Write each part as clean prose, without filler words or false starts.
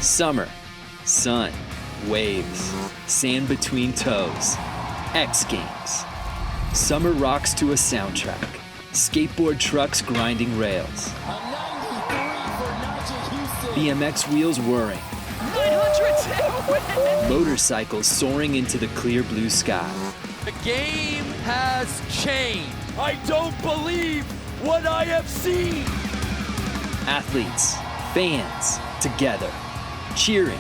Summer, sun, waves, sand between toes. X Games. Summer rocks to a soundtrack. Skateboard trucks grinding rails. BMX wheels whirring. 902 Motorcycles soaring into the clear blue sky. The game has changed. I don't believe what I have seen. Athletes, fans, together, cheering,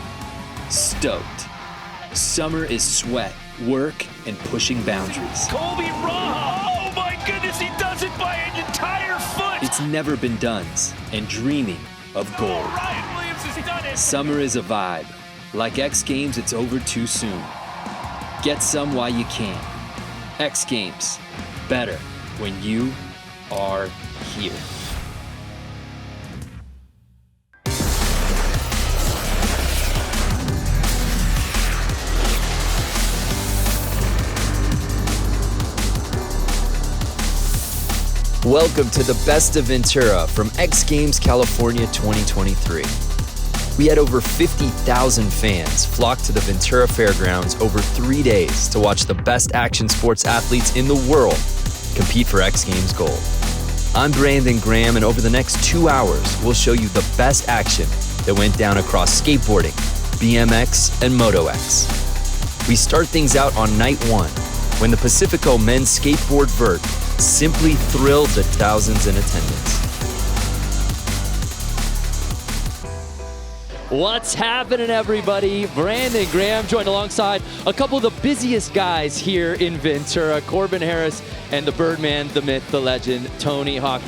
stoked. Summer is sweat, work, and pushing boundaries. Colby Raha! Oh my goodness, he does it by an entire foot! It's never been done's, and dreaming of gold. Ryan Williams has done it! Summer is a vibe. Like X Games, it's over too soon. Get some while you can. X Games, better when you are here. Welcome to the Best of Ventura from X Games California 2023. We had over 50,000 fans flock to the Ventura Fairgrounds over 3 days to watch the best action sports athletes in the world compete for X Games gold. I'm Brandon Graham, and over the next 2 hours, we'll show you the best action that went down across skateboarding, BMX, and Moto X. We start things out on night one, when the Pacifico men's skateboard vert simply thrilled the thousands in attendance. What's happening, everybody? Brandon Graham joined alongside a couple of the busiest guys here in Ventura, Corbin Harris and the Birdman, the myth, the legend, Tony Hawk.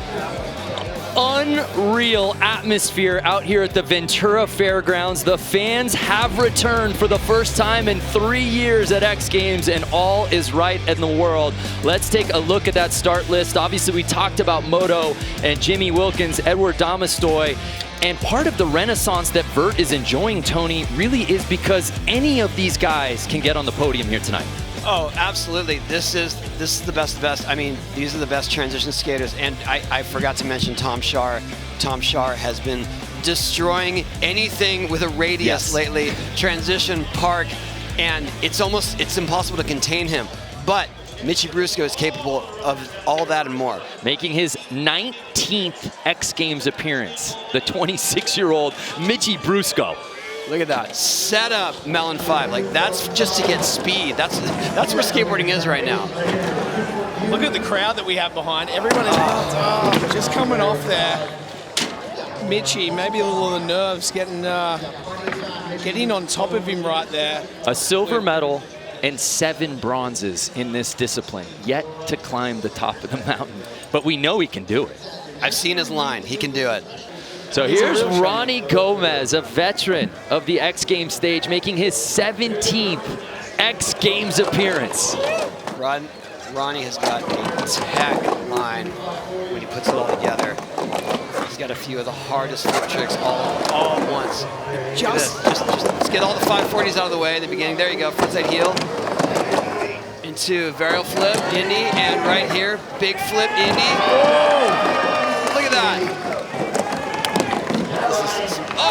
Unreal atmosphere out here at the Ventura Fairgrounds. The fans have returned for the first time in 3 years at X Games, and all is right in the world. Let's take a look at that start list. Obviously, we talked about Moto and Jimmy Wilkins, Edward Domastoy, and part of the renaissance that Vert is enjoying, Tony, really is because any of these guys can get on the podium here tonight. Oh, absolutely. This is the best. I mean, these are the best transition skaters. And I forgot to mention Tom Shar. Tom Shar has been destroying anything with a radius lately. Transition, park, and it's impossible to contain him. But Mitchy Brusco is capable of all that and more. Making his 19th X Games appearance, the 26-year-old Mitchy Brusco. Look at that. Set up Melon 5. Like, that's just to get speed. That's where skateboarding is right now. Look at the crowd that we have behind. Everyone is just coming off there. Mitchy, maybe a little of the nerves getting on top of him right there. A silver medal and 7 bronzes in this discipline, yet to climb the top of the mountain. But we know he can do it. I've seen his line. He can do it. So here's Ronnie Gomez, a veteran of the X Games stage, making his 17th X Games appearance. Ronnie has got a tech line when he puts it all together. He's got a few of the hardest flip tricks all at once. Just let's get all the 540s out of the way in the beginning. There you go, frontside heel. Into varial flip, Indy, and right here, big flip, Indy. Oh! Look at that.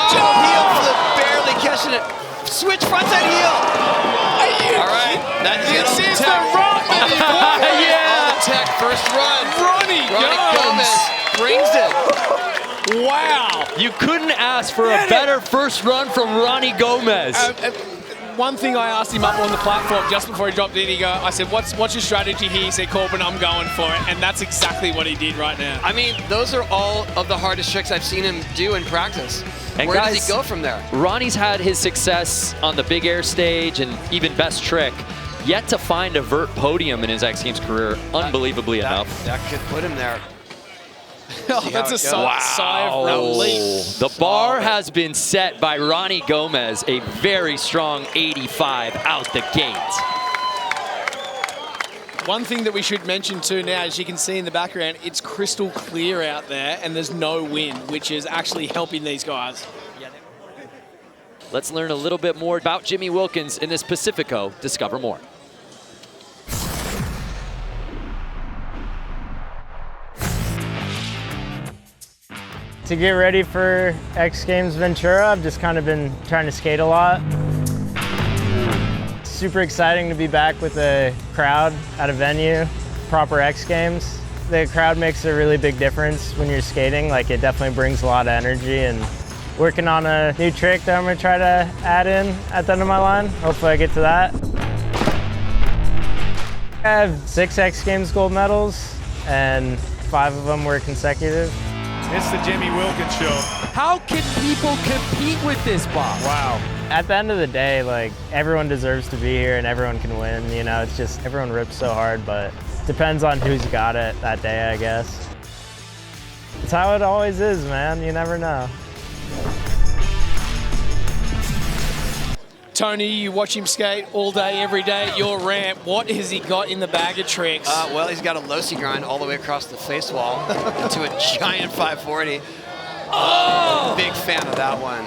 Heel flip, barely catching it. Switch frontside heel. All right, that is all the tech. All the tech, first run. Ronnie Gomez brings it. Wow, you couldn't ask for a better first run from Ronnie Gomez. One thing I asked him up on the platform just before he dropped in, I said, what's your strategy here? He said, Corbin, I'm going for it. And that's exactly what he did right now. I mean, those are all of the hardest tricks I've seen him do in practice. And where guys, does he go from there? Ronnie's had his success on the big air stage and even best trick. Yet to find a vert podium in his X Games career, unbelievably enough. That could put him there. Oh, that's a sigh of relief. The bar has been set by Ronnie Gomez, a very strong 85 out the gate. One thing that we should mention too now, as you can see in the background, it's crystal clear out there and there's no wind, which is actually helping these guys. Let's learn a little bit more about Jimmy Wilkins in this Pacifico. Discover more. To get ready for X Games Ventura, I've just kind of been trying to skate a lot. Super exciting to be back with a crowd at a venue, proper X Games. The crowd makes a really big difference when you're skating. Like, it definitely brings a lot of energy, and working on a new trick that I'm gonna try to add in at the end of my line. Hopefully I get to that. I have 6 X Games gold medals, and 5 of them were consecutive. It's the Jimmy Wilkins show. How can people compete with this, Bob? Wow. At the end of the day, like, everyone deserves to be here and everyone can win. You know, it's just everyone rips so hard, but depends on who's got it that day, I guess. It's how it always is, man. You never know. Tony, you watch him skate all day, every day at your ramp. What has he got in the bag of tricks? Well, he's got a low-C grind all the way across the face wall into a giant 540. Oh! Big fan of that one.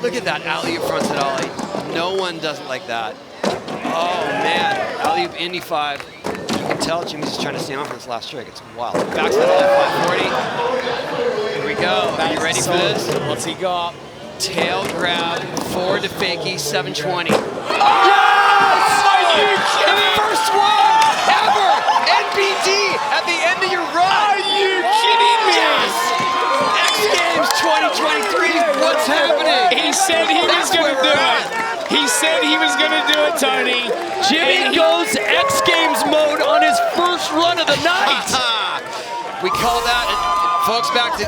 Look at that alley-oop fronted ollie. No one doesn't like that. Oh, man. Alley-oop Indy 5. You can tell Jimmy's just trying to stand on for this last trick. It's wild. Backside ollie 540. Here we go. Are you ready for this? What's he got? Tail grab, forward to fakie, 720. Yes! Are you kidding? First one ever! NBD at the end of your run! Are you kidding me? Yes! X Games 2023, what's happening? He said he was going to do it. He said he was going to do it, Tony. Jimmy goes X Games mode on his first run of the night. We call that, folks, back to,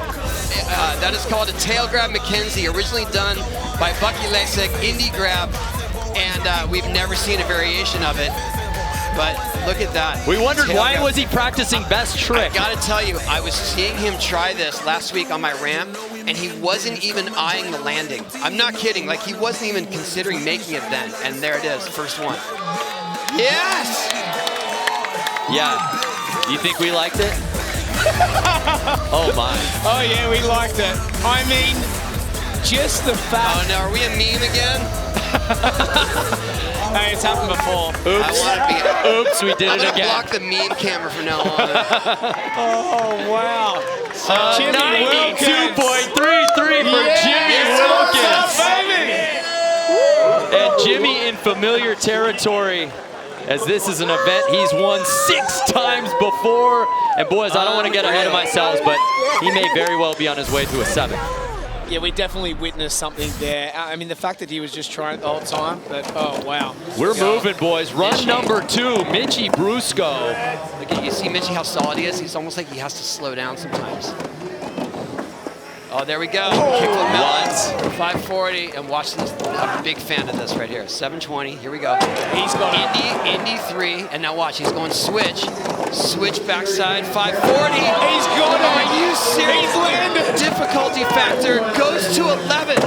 that is called a tail grab McKenzie, originally done by Bucky Lasek, indie grab, and we've never seen a variation of it. But look at that. We wondered Tail why grab. was he practicing best trick? I gotta tell you, I was seeing him try this last week on my ramp, and he wasn't even eyeing the landing. I'm not kidding, like he wasn't even considering making it then. And there it is, first one. Yes! Yeah. You think we liked it? Oh my. Oh yeah, we liked it. I mean, just the fact. Oh no, are we a meme again? Hey, it's happened before. Oops, we did I'm it gonna again. block the meme camera from now on. Oh wow. Jimmy Wilkins. 92.33 for Jimmy Wilkins. And Jimmy in familiar territory, as this is an event he's won 6 times before. And boys, I don't want to get ahead of myself, but he may very well be on his way to a 7th. Yeah, we definitely witnessed something there. I mean, the fact that he was just trying it the whole time, but oh wow. We're moving, boys. Run number 2, Mitchie Brusco. Look at you see Mitchie how solid he is. He's almost like he has to slow down sometimes. Oh, there we go. Kickflip melons, 540, and watch this. I'm a big fan of this right here. 720. Here we go. He's got Indy 3, and now watch. He's going switch. Switch backside 540. He's got it. Are you serious? He's landed. Difficulty factor goes to 11.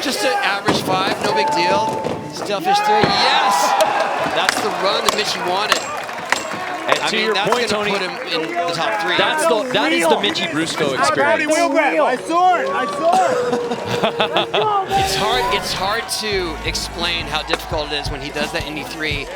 Just an average 5, no big deal. Stalefish 3, yes! That's the run that Mitchie wanted. And to your that's point, gonna Tony, put him in the top 3. that is the Mitchie Brusco experience. I saw it. It's hard to explain how difficult it is when he does that Indy 3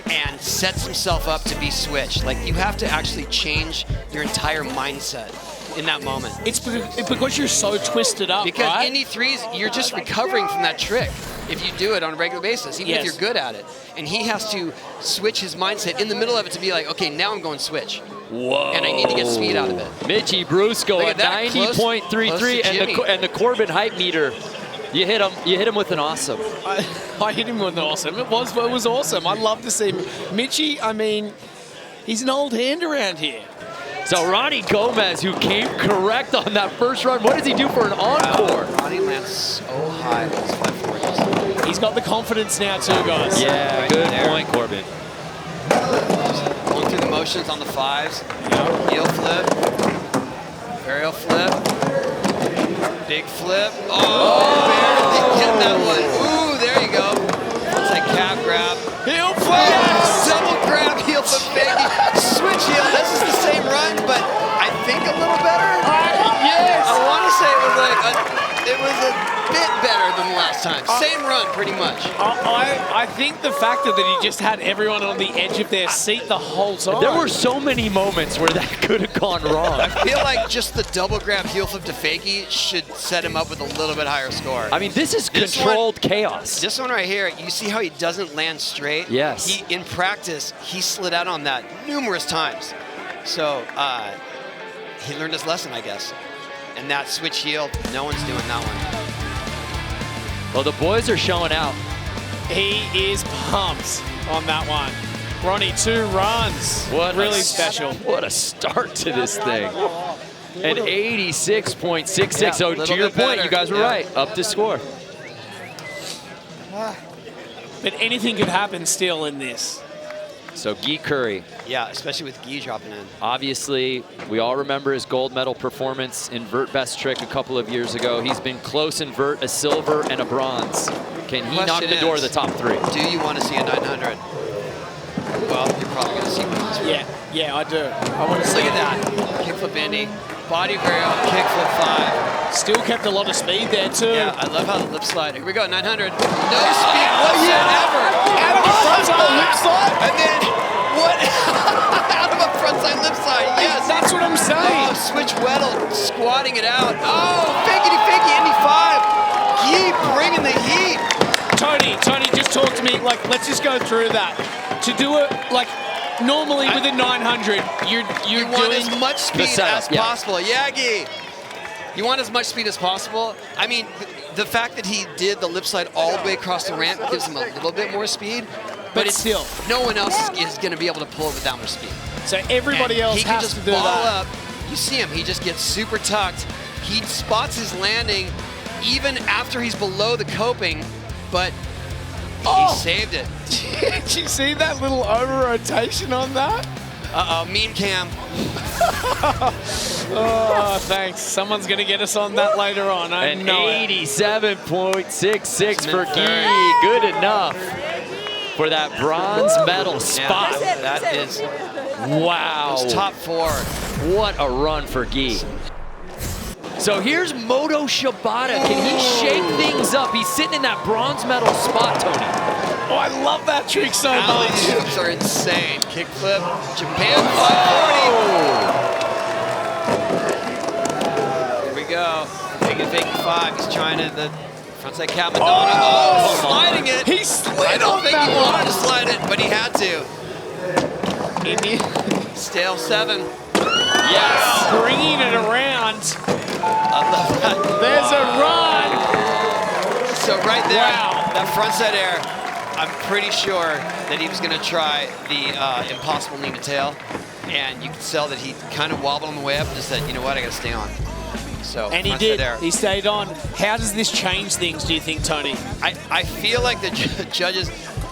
and sets himself up to be switched. Like, you have to actually change your entire mindset in that moment. It's because you're so twisted up, Because right? Indy 3s, you're just recovering from that trick if you do it on a regular basis, even if you're good at it. And he has to switch his mindset in the middle of it to be like, okay, now I'm going switch. Whoa. And I need to get speed out of it. Mitchie Brusco Look at at that, 90.33, and the Corbin hype meter. You hit him with an awesome. I hit him with an awesome. It was awesome. I love to see him. Mitchie, I mean, he's an old hand around here. So Ronnie Gomez, who came correct on that first run, what does he do for an encore? Ronnie lands so high with his 540s. He's got the confidence now too, guys. Yeah, Right good there. point, Corbin. Just going through the motions on the 5s. Heel flip. Aerial flip. Big flip. Oh, barely getting that one. Ooh, there you go. It's like cab grab. Heel flip! Yes! Double grab, heel flip, baby. Switch heel. This is the same run, but I think a little better. Yes! I want to say it was a bit better than the last this time. Same run, pretty much. I think the factor that he just had everyone on the edge of their seat the whole time. There were so many moments where that could have gone wrong. I feel like just the double grab heel flip to fakie should set him up with a little bit higher score. I mean, this is controlled chaos. This one right here, you see how he doesn't land straight? Yes. In practice, he slid out on that numerous times. So he learned his lesson, I guess. And that switch heel, no one's doing that one. Well, the boys are showing out. He is pumped on that one. Ronnie, 2 runs. What really special. What a start to this thing. An 86.66. Yeah, So to your point, better. you guys were right. Up to score. But anything could happen still in this. So Guy Curry. Yeah, especially with Guy dropping in. Obviously, we all remember his gold medal performance in vert best trick a couple of years ago. He's been close in vert, a silver and a bronze. Can he knock the door of the top 3? Do you want to see a 900? Well, you're probably going to see one of these. Yeah, I do. I want to see Look at that. Kickflip Indy. Body varial, kickflip 5. Still kept a lot of speed there too. Yeah, I love how the lip slide. Here we go, 900. No speed whatsoever. Out of a frontside lip slide. And then, what? Out of a frontside lip slide, yes. That's what I'm saying. Oh, switch Weddle, squatting it out. Oh, fakie, Indy 5. Keep bringing the heat. Tony, just talk to me. Like, let's just go through that. To do it, like, normally with a 900, you're You want doing as much speed setup, as yeah. possible. Guy. You want as much speed as possible. I mean, the fact that he did the lip slide all the way across the ramp gives him a little bit more speed. But it's still, no one else is going to be able to pull it with that much speed. So everybody And else he can has just to do ball that. up. You see him, he just gets super tucked. He spots his landing even after he's below the coping, but he saved it. Did you see that little over-rotation on that? Uh-oh, meme cam. Oh, thanks. Someone's going to get us on that later on. I An know it. 87.66 for Guy. Good enough for that bronze medal spot. Yeah, that is Wow. top 4. What a run for Guy. So here's Moto Shibata. Can he shake things up? He's sitting in that bronze medal spot, Tony. Oh, I love that trick so Alley much. oops are insane. Kickflip, Japan 540. Here we go. Fake 5. He's trying to the frontside cat Madonna. Oh, sliding it. He slid I don't on think that he one. wanted to slide it, but he had to. Stale 7. Yes. Bringing it around. I love that. There's a run. So right there, Wow. that frontside air, I'm pretty sure that he was going to try the impossible knee to tail, and you could tell that he kind of wobbled on the way up and just said, you know what, I got to stay on. So And he frontside did. air. He stayed on. How does this change things, do you think, Tony? I feel like the judges,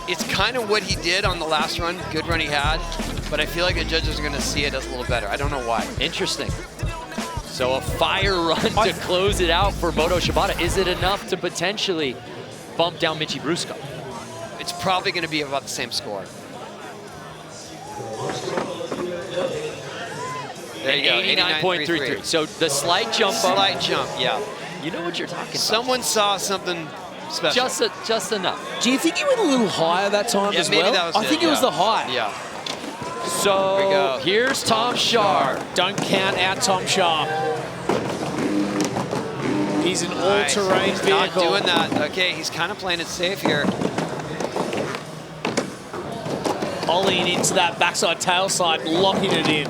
it's kind of what he did on the last run, good run he had, but I feel like the judges are going to see it as a little better. I don't know why. Interesting. So a fire run to close it out for Moto Shibata. Is it enough to potentially bump down Michy Brusco? It's probably going to be about the same score. There you go, 89.33. So the slight jump up. Slight jump, yeah. You know what you're talking about. Someone saw something special. Just enough. Do you think he went a little higher that time Yeah, as maybe well? that was I think it was the high. Yeah. So Here we go. here's Tom Sharp. Don't count out Tom Sharp. He's an Nice. all-terrain He's vehicle. not doing that. Okay, he's kind of playing it safe here. Ollieing into that backside tail slide, locking it in.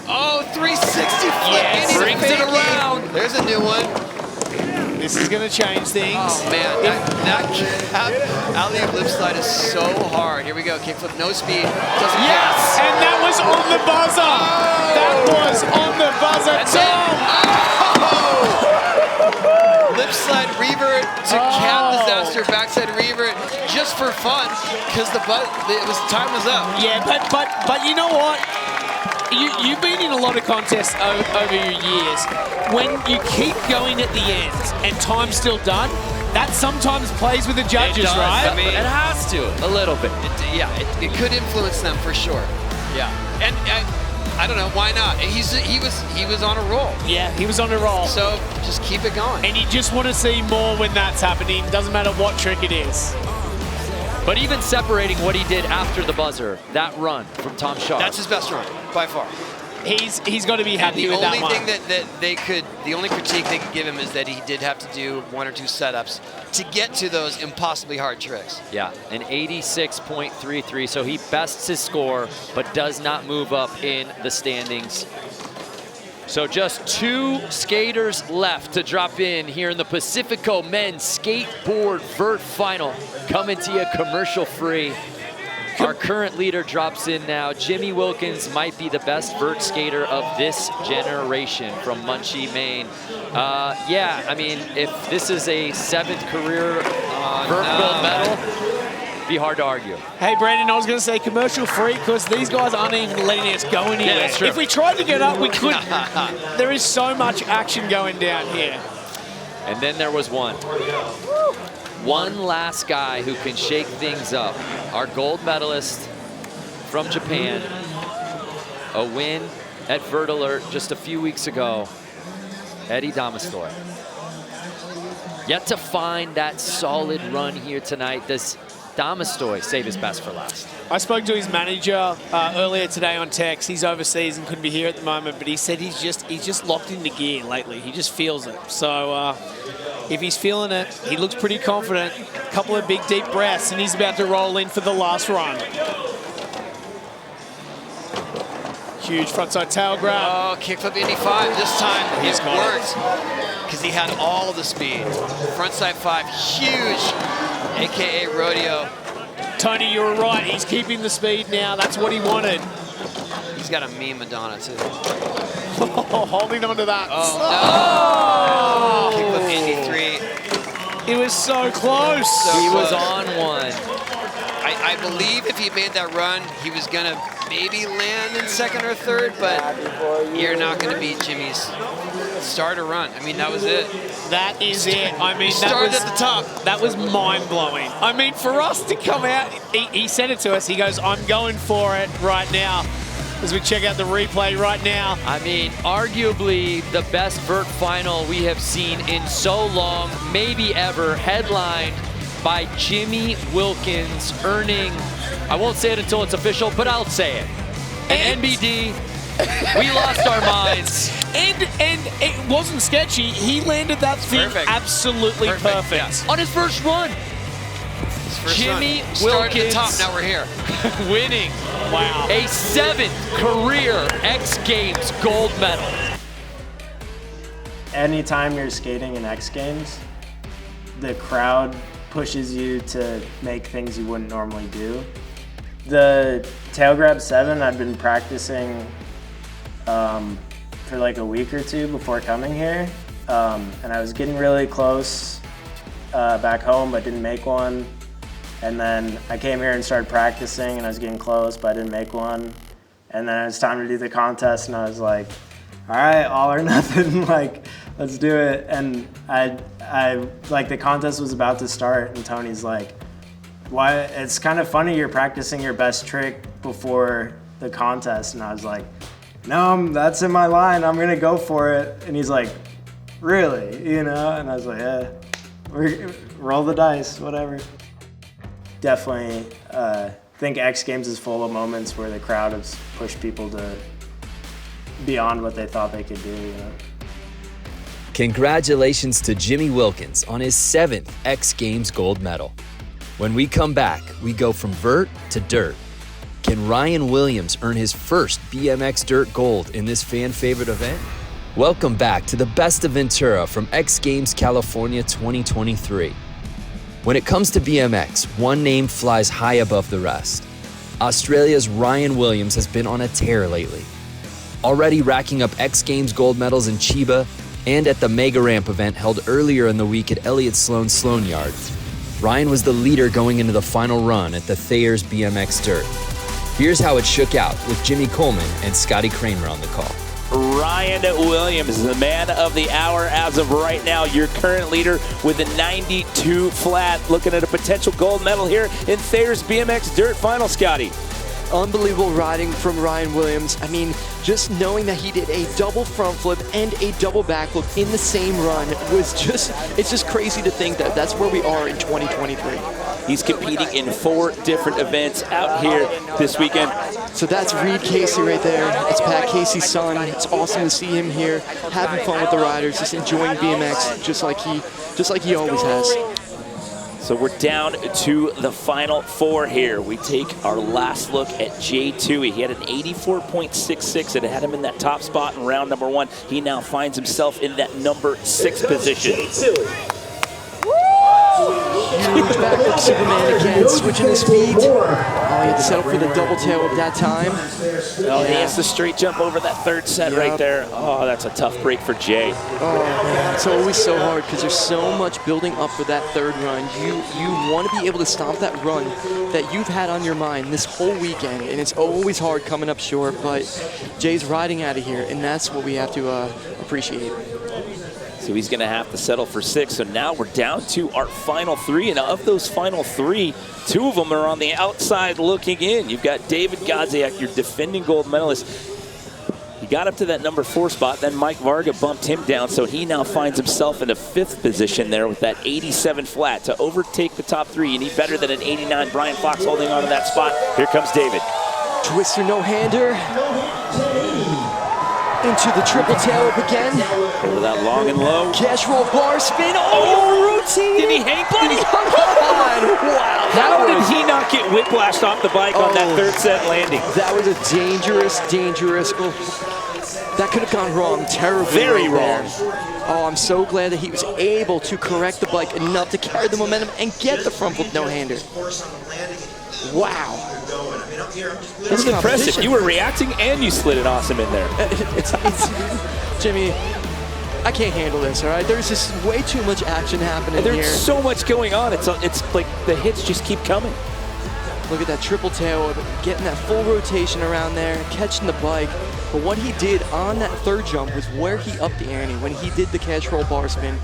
Oh, 360 flip. Yes, and he's brings it faking. around. There's a new one. This is going to change things. Oh, man. That alley-oop lip slide is so hard. Here we go. Kickflip, no speed. Doesn't Yes! And that was on the buzzer. That was on the buzzer, Tom. Lip slide revert to cat disaster backside revert just for fun because time was up. Yeah, but you know what? You've been in a lot of contests over your years. When you keep going at the end and time's still done, that sometimes plays with the judges, right? I mean, It has to, a little bit. it could influence them for sure. Yeah, and I don't know, why not? He was on a roll. Yeah, he was on a roll. So just keep it going. And you just want to see more when that's happening. Doesn't matter what trick it is. But even separating what he did after the buzzer, that run from Tom Sharp. That's his best run, by far. He's got to be happy with that one. The only critique they could give him is that he did have to do 1 or 2 setups to get to those impossibly hard tricks. Yeah, an 86.33, so he bests his score, but does not move up in the standings. So just 2 skaters left to drop in here in the Pacifico Men's Skateboard Vert Final. Coming to you commercial free. Our current leader drops in now. Jimmy Wilkins might be the best vert skater of this generation from Muncie, Maine. Yeah, I mean, if this is a 7th career vert gold medal, it'd be hard to argue. Hey, Brandon, I was going to say commercial free because these guys aren't even letting us go anywhere. Yeah, that's true. If we tried to get up, we couldn't. There is so much action going down here. And then there was one. One last guy who can shake things up. Our gold medalist from Japan. A win at Vert Alert just a few weeks ago. Eddie Damastoy. Yet to find that solid run here tonight. Does Damastoy save his best for last? I spoke to his manager earlier today on text. He's overseas and couldn't be here at the moment, but he said he's just locked into gear lately. He just feels it. So if he's feeling it, he looks pretty confident. A couple of big deep breaths, and he's about to roll in for the last run. Huge frontside tail grab. Oh, kickflip Indy 5. This time it worked because he had all the speed. Frontside 5, huge, AKA rodeo. Tony, you were right. He's keeping the speed now. That's what he wanted. He's got a mean Madonna, too. Holding on to that. Oh, no. Kickflip Indy 3. It was so close. He was on one. I believe if he made that run, he was going to maybe land in 2nd or 3rd, but you're not going to beat Jimmy's starter run. I mean, that was it. That is it. I mean, started at the top. That was mind-blowing. I mean, for us to come out, he said it to us. He goes, I'm going for it right now. As we check out the replay right now. I mean, arguably the best vert final we have seen in so long, maybe ever, headlined by Jimmy Wilkins, earning, I won't say it until it's official, but I'll say it. An NBD, we lost our minds. And it wasn't sketchy. He landed that thing absolutely perfect. Yeah. On his first run. Jimmy Wilkins at the top, now we're here. winning. Wow. A 7th career X Games gold medal. Anytime you're skating in X Games, the crowd pushes you to make things you wouldn't normally do. The tail grab 7, I'd been practicing for like a week or 2 before coming here. And I was getting really close back home, but didn't make one. And then I came here and started practicing, and I was getting close, but I didn't make one. And then it was time to do the contest, and I was like, all right, all or nothing, like, let's do it. And I like, the contest was about to start, and Tony's like, why? It's kind of funny you're practicing your best trick before the contest. And I was like, no, that's in my line, I'm gonna go for it. And he's like, really, you know? And I was like, yeah, roll the dice, whatever. Definitely think X Games is full of moments where the crowd has pushed people to beyond what they thought they could do. You know? Congratulations to Jimmy Wilkins on his 7th X Games gold medal. When we come back, we go from vert to dirt. Can Ryan Williams earn his first BMX dirt gold in this fan favorite event? Welcome back to the best of Ventura from X Games California 2023. When it comes to BMX, one name flies high above the rest. Australia's Ryan Williams has been on a tear lately. Already racking up X Games gold medals in Chiba and at the Mega Ramp event held earlier in the week at Elliott Sloan's Sloan Yard, Ryan was the leader going into the final run at the Thayer's BMX Dirt. Here's how it shook out with Jimmy Coleman and Scotty Kramer on the call. Ryan Williams, the man of the hour as of right now, your current leader with a 92 flat, looking at a potential gold medal here in Thayer's BMX Dirt Final, Scotty. Unbelievable riding from Ryan Williams. I mean, just knowing that he did a double front flip and a double back flip in the same run was it's just crazy to think that that's where we are in 2023. He's competing in 4 different events out here this weekend. So that's Reed Casey right there. It's Pat Casey's son. It's awesome to see him here, having fun with the riders, just enjoying BMX just like he always has. So we're down to the final 4 here. We take our last look at Jay Tui. He had an 84.66 and it had him in that top spot in round number 1. He now finds himself in that number 6 position. Huge backward Superman again, switching his feet. Oh, he had to settle for the double tail at that time. Oh, he has the straight jump over that 3rd set right there. Oh, that's a tough break for Jay. Oh, man, it's always so hard because there's so much building up for that 3rd run. You want to be able to stomp that run that you've had on your mind this whole weekend, and it's always hard coming up short, but Jay's riding out of here, and that's what we have to appreciate. So he's going to have to settle for 6. So now we're down to our final 3. And of those final 3, 2 of them are on the outside looking in. You've got David Godziak, your defending gold medalist. He got up to that number 4 spot. Then Mike Varga bumped him down. So he now finds himself in a 5th position there with that 87 flat. To overtake the top 3, you need better than an 89. Brian Fox holding on to that spot. Here comes David. Twister no-hander. Into the triple tail up again. Over that long and low. Cash roll bar spin. Oh, routine. Did he hang? But he hung on. Wow. How did he not get whiplashed off the bike on that 3rd set landing? That was a dangerous. That could have gone wrong terribly. Very wrong. Oh, I'm so glad that he was able to correct the bike enough to carry the momentum and get the front flip no-hander. Wow. That's impressive. You were reacting and you slid it awesome in there. It's Jimmy, I can't handle this, all right? There's just way too much action happening There's here. so much going on. It's like the hits just keep coming. Look at that triple tail, getting that full rotation around there, catching the bike. But what he did on that 3rd jump was where he upped the ante when he did the cash roll bar spin,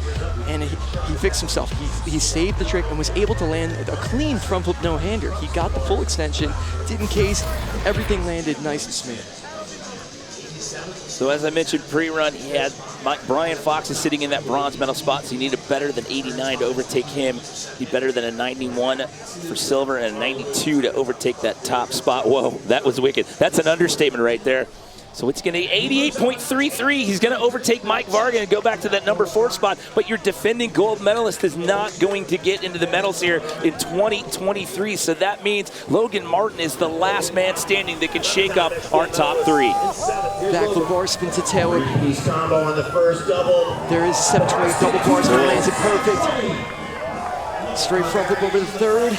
and he fixed himself. He saved the trick and was able to land a clean front flip no-hander. He got the full extension, didn't case, everything landed nice and smooth. So as I mentioned pre-run, he had Brian Fox is sitting in that bronze medal spot, so he needed better than 89 to overtake him. He better than a 91 for silver and a 92 to overtake that top spot. Whoa, that was wicked. That's an understatement right there. So it's going to be 88.33. He's going to overtake Mike Varga and go back to that number 4 spot. But your defending gold medalist is not going to get into the medals here in 2023. So that means Logan Martin is the last man standing that can shake up our top 3. Backflip bar spin to tailwhip. There is 720 double bar spin, lands it perfect. Straight front flip over the 3rd.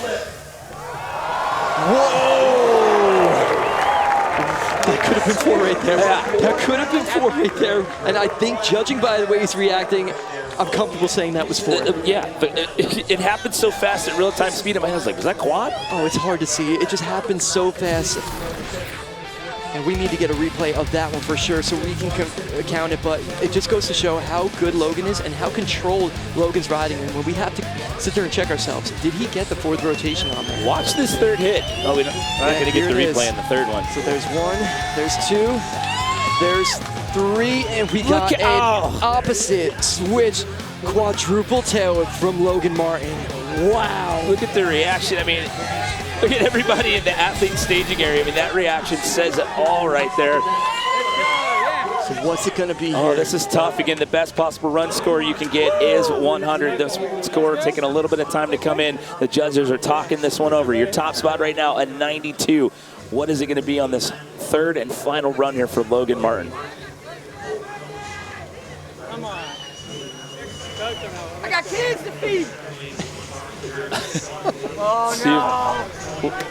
Whoa! That could have been 4 right there. That could have been 4 right there. And I think, judging by the way he's reacting, I'm comfortable saying that was 4. Yeah, but it happened so fast at real-time speed. I was like, was that quad? Oh, it's hard to see. It just happened so fast. And we need to get a replay of that one for sure so we can count it. But it just goes to show how good Logan is and how controlled Logan's riding. And when we have to sit there and check ourselves, did he get the 4th rotation on there? Watch this 3rd hit. Oh, we're not going to get the replay on the 3rd one. So there's 1, there's 2, there's 3, and we got an opposite switch quadruple tail from Logan Martin. Wow. Look at the reaction. I mean, look at everybody in the athlete staging area. I mean, that reaction says it all right there. So what's it going to be Oh, here? this is tough. Again, the best possible run score you can get is 100. This score taking a little bit of time to come in. The judges are talking this one over. Your top spot right now, a 92. What is it going to be on this 3rd and final run here for Logan Martin? Come on. I got kids to feed.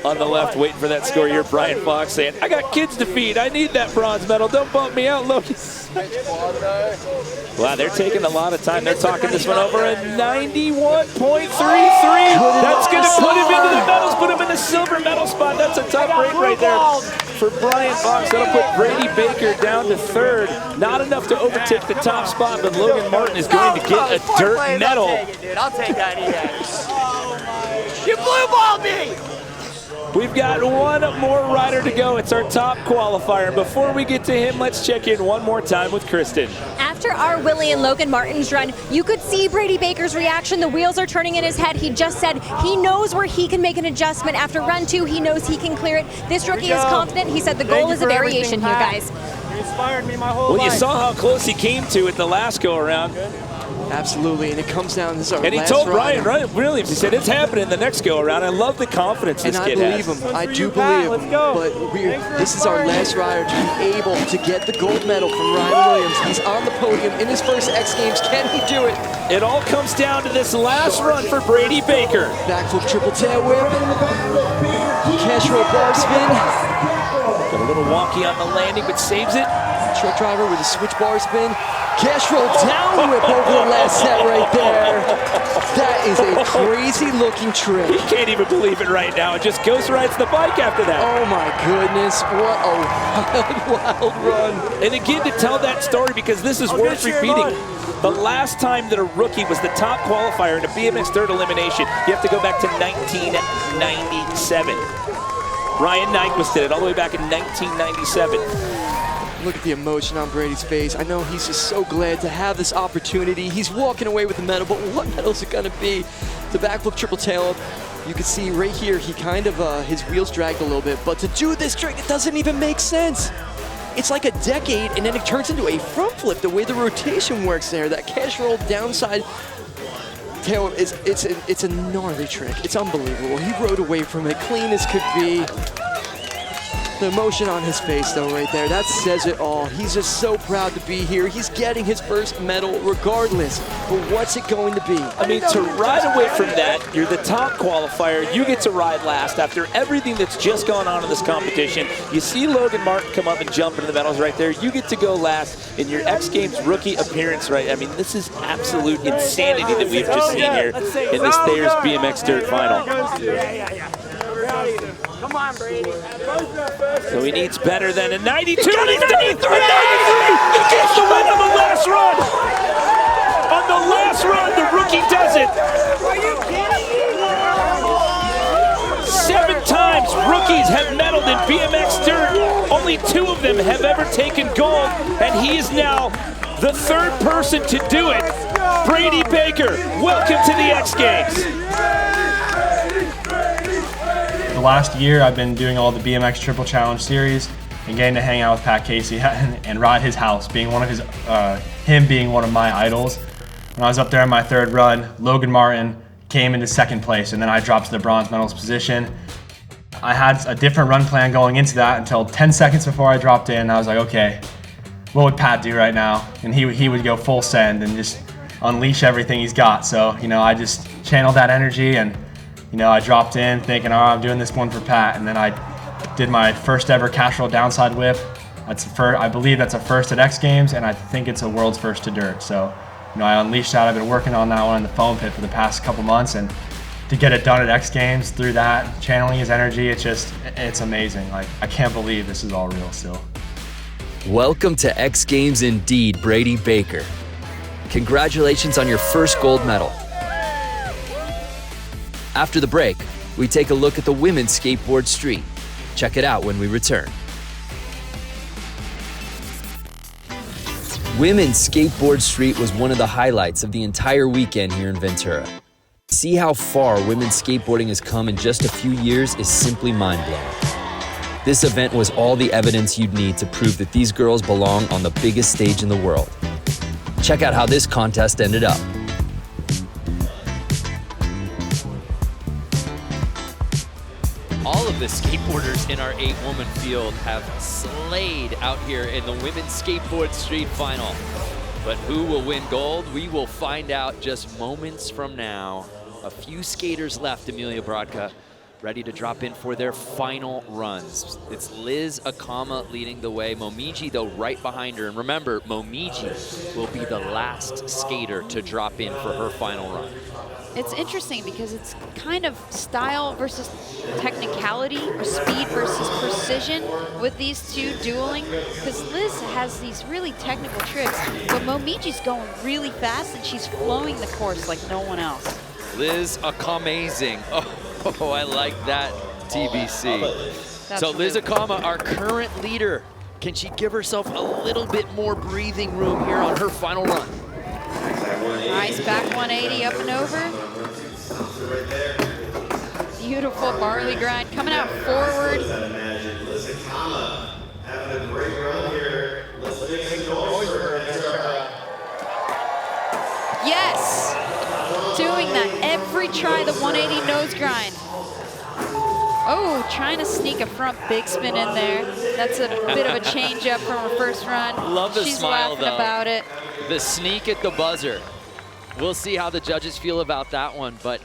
On the left, waiting for that score. You're Brian Fox saying, I got kids to feed. I need that bronze medal. Don't bump me out, Logan. Wow, they're taking a lot of time. They're talking this one over at 91.33. That's going to put him into the medals, put him in the silver medal spot. That's a tough break right there for Brian Fox. That'll put Brady Baker down to 3rd. Not enough to overtake the top spot, but Logan Martin is going to get a dirt medal. I'll take that. You blue balled me! We've got one more rider to go. It's our top qualifier. Before we get to him, let's check in one more time with Kristen. After our Willie and Logan Martin's run, you could see Brady Baker's reaction. The wheels are turning in his head. He just said he knows where he can make an adjustment. After run 2, he knows he can clear it. This rookie is confident. He said the goal is a variation here, guys. You inspired me my whole life. Well, you saw how close he came to at the last go-around. Absolutely, and it comes down to our And he last told ride. Ryan Williams, he said, it's happening the next go-around. I love the confidence this kid has. And I believe him. I do believe him. But this is our last rider to be able to get the gold medal from Ryan Williams. He's on the podium in his first X Games. Can he do it? It all comes down to this last run for Brady Baker. Backflip triple tail whip. Cash roll bar spin. Got a little wonky on the landing, but saves it. Truck driver with a switch bar spin. Cash roll down whip over the last set right there. That is a crazy looking trick. He can't even believe it right now. It just ghost rides the bike after that. Oh my goodness, what a wild run. And again, to tell that story, because this is worth repeating, the last time that a rookie was the top qualifier in a BMX third elimination, you have to go back to 1997. Ryan Nyquist did it all the way back in 1997. Look at the emotion on Brady's face. I know he's just so glad to have this opportunity. He's walking away with the medal, but what medal is it gonna be? The backflip triple tail up. You can see right here, he kind of, his wheels dragged a little bit, but to do this trick, it doesn't even make sense. It's like a decade, and then it turns into a front flip, the way the rotation works there. That cash roll downside tail, it's a gnarly trick. It's unbelievable. He rode away from it clean as could be. The emotion on his face, though, right there, that says it all. He's just so proud to be here. He's getting his first medal regardless. But what's it going to be? I mean, to ride away from that, you're the top qualifier. You get to ride last after everything that's just gone on in this competition. You see Logan Martin come up and jump into the medals right there. You get to go last in your X Games rookie appearance, right? I mean, this is absolute insanity that we've just seen here in this Thayer's BMX Dirt Final. Come on, Brady. So he needs better than a 92. He's 93! He gets the win on the last run! On the last run, the rookie does it! 7 times rookies have medaled in BMX Dirt. Only 2 of them have ever taken gold, and he is now the 3rd person to do it. Brady Baker, welcome to the X Games. The last year, I've been doing all the BMX Triple Challenge series and getting to hang out with Pat Casey and ride his house, being one of his, him being one of my idols. When I was up there in my 3rd run, Logan Martin came into 2nd place, and then I dropped to the bronze medals position. I had a different run plan going into that until 10 seconds before I dropped in. I was like, okay, what would Pat do right now? And he would go full send and just unleash everything he's got. So, you know, I just channeled that energy, and you know, I dropped in thinking, oh, I'm doing this one for Pat, and then I did my first ever cash roll downside whip. I believe that's a first at X Games, and I think it's a world's first to dirt. So, you know, I unleashed that. I've been working on that one in the foam pit for the past couple months, and to get it done at X Games through that, channeling his energy, it's amazing. Like, I can't believe this is all real still. Welcome to X Games indeed, Brady Baker. Congratulations on your first gold medal. After the break, we take a look at the women's skateboard street. Check it out when we return. Women's skateboard street was one of the highlights of the entire weekend here in Ventura. See how far women's skateboarding has come in just a few years is simply mind-blowing. This event was all the evidence you'd need to prove that these girls belong on the biggest stage in the world. Check out how this contest ended up. All of the skateboarders in our 8-woman field have slayed out here in the women's skateboard street final. But who will win gold? We will find out just moments from now. A few skaters left, Amelia Brodka, ready to drop in for their final runs. It's Liz Akama leading the way. Momiji, though, right behind her. And remember, Momiji will be the last skater to drop in for her final run. It's interesting because it's kind of style versus technicality, or speed versus precision with these two dueling. Because Liz has these really technical tricks, but Momiji's going really fast and she's flowing the course like no one else. Liz Akamazing. Oh, I like that TBC. So Liz Akama, our current leader, can she give herself a little bit more breathing room here on her final run? Nice back 180 up and over. Beautiful barley grind coming out forward. Yes, doing that every try, the 180 nose grind. Oh, trying to sneak a front big spin in there. That's a bit of a change up from her first run. Love the She's smile, laughing though. about it. The sneak at the buzzer. We'll see how the judges feel about that one, but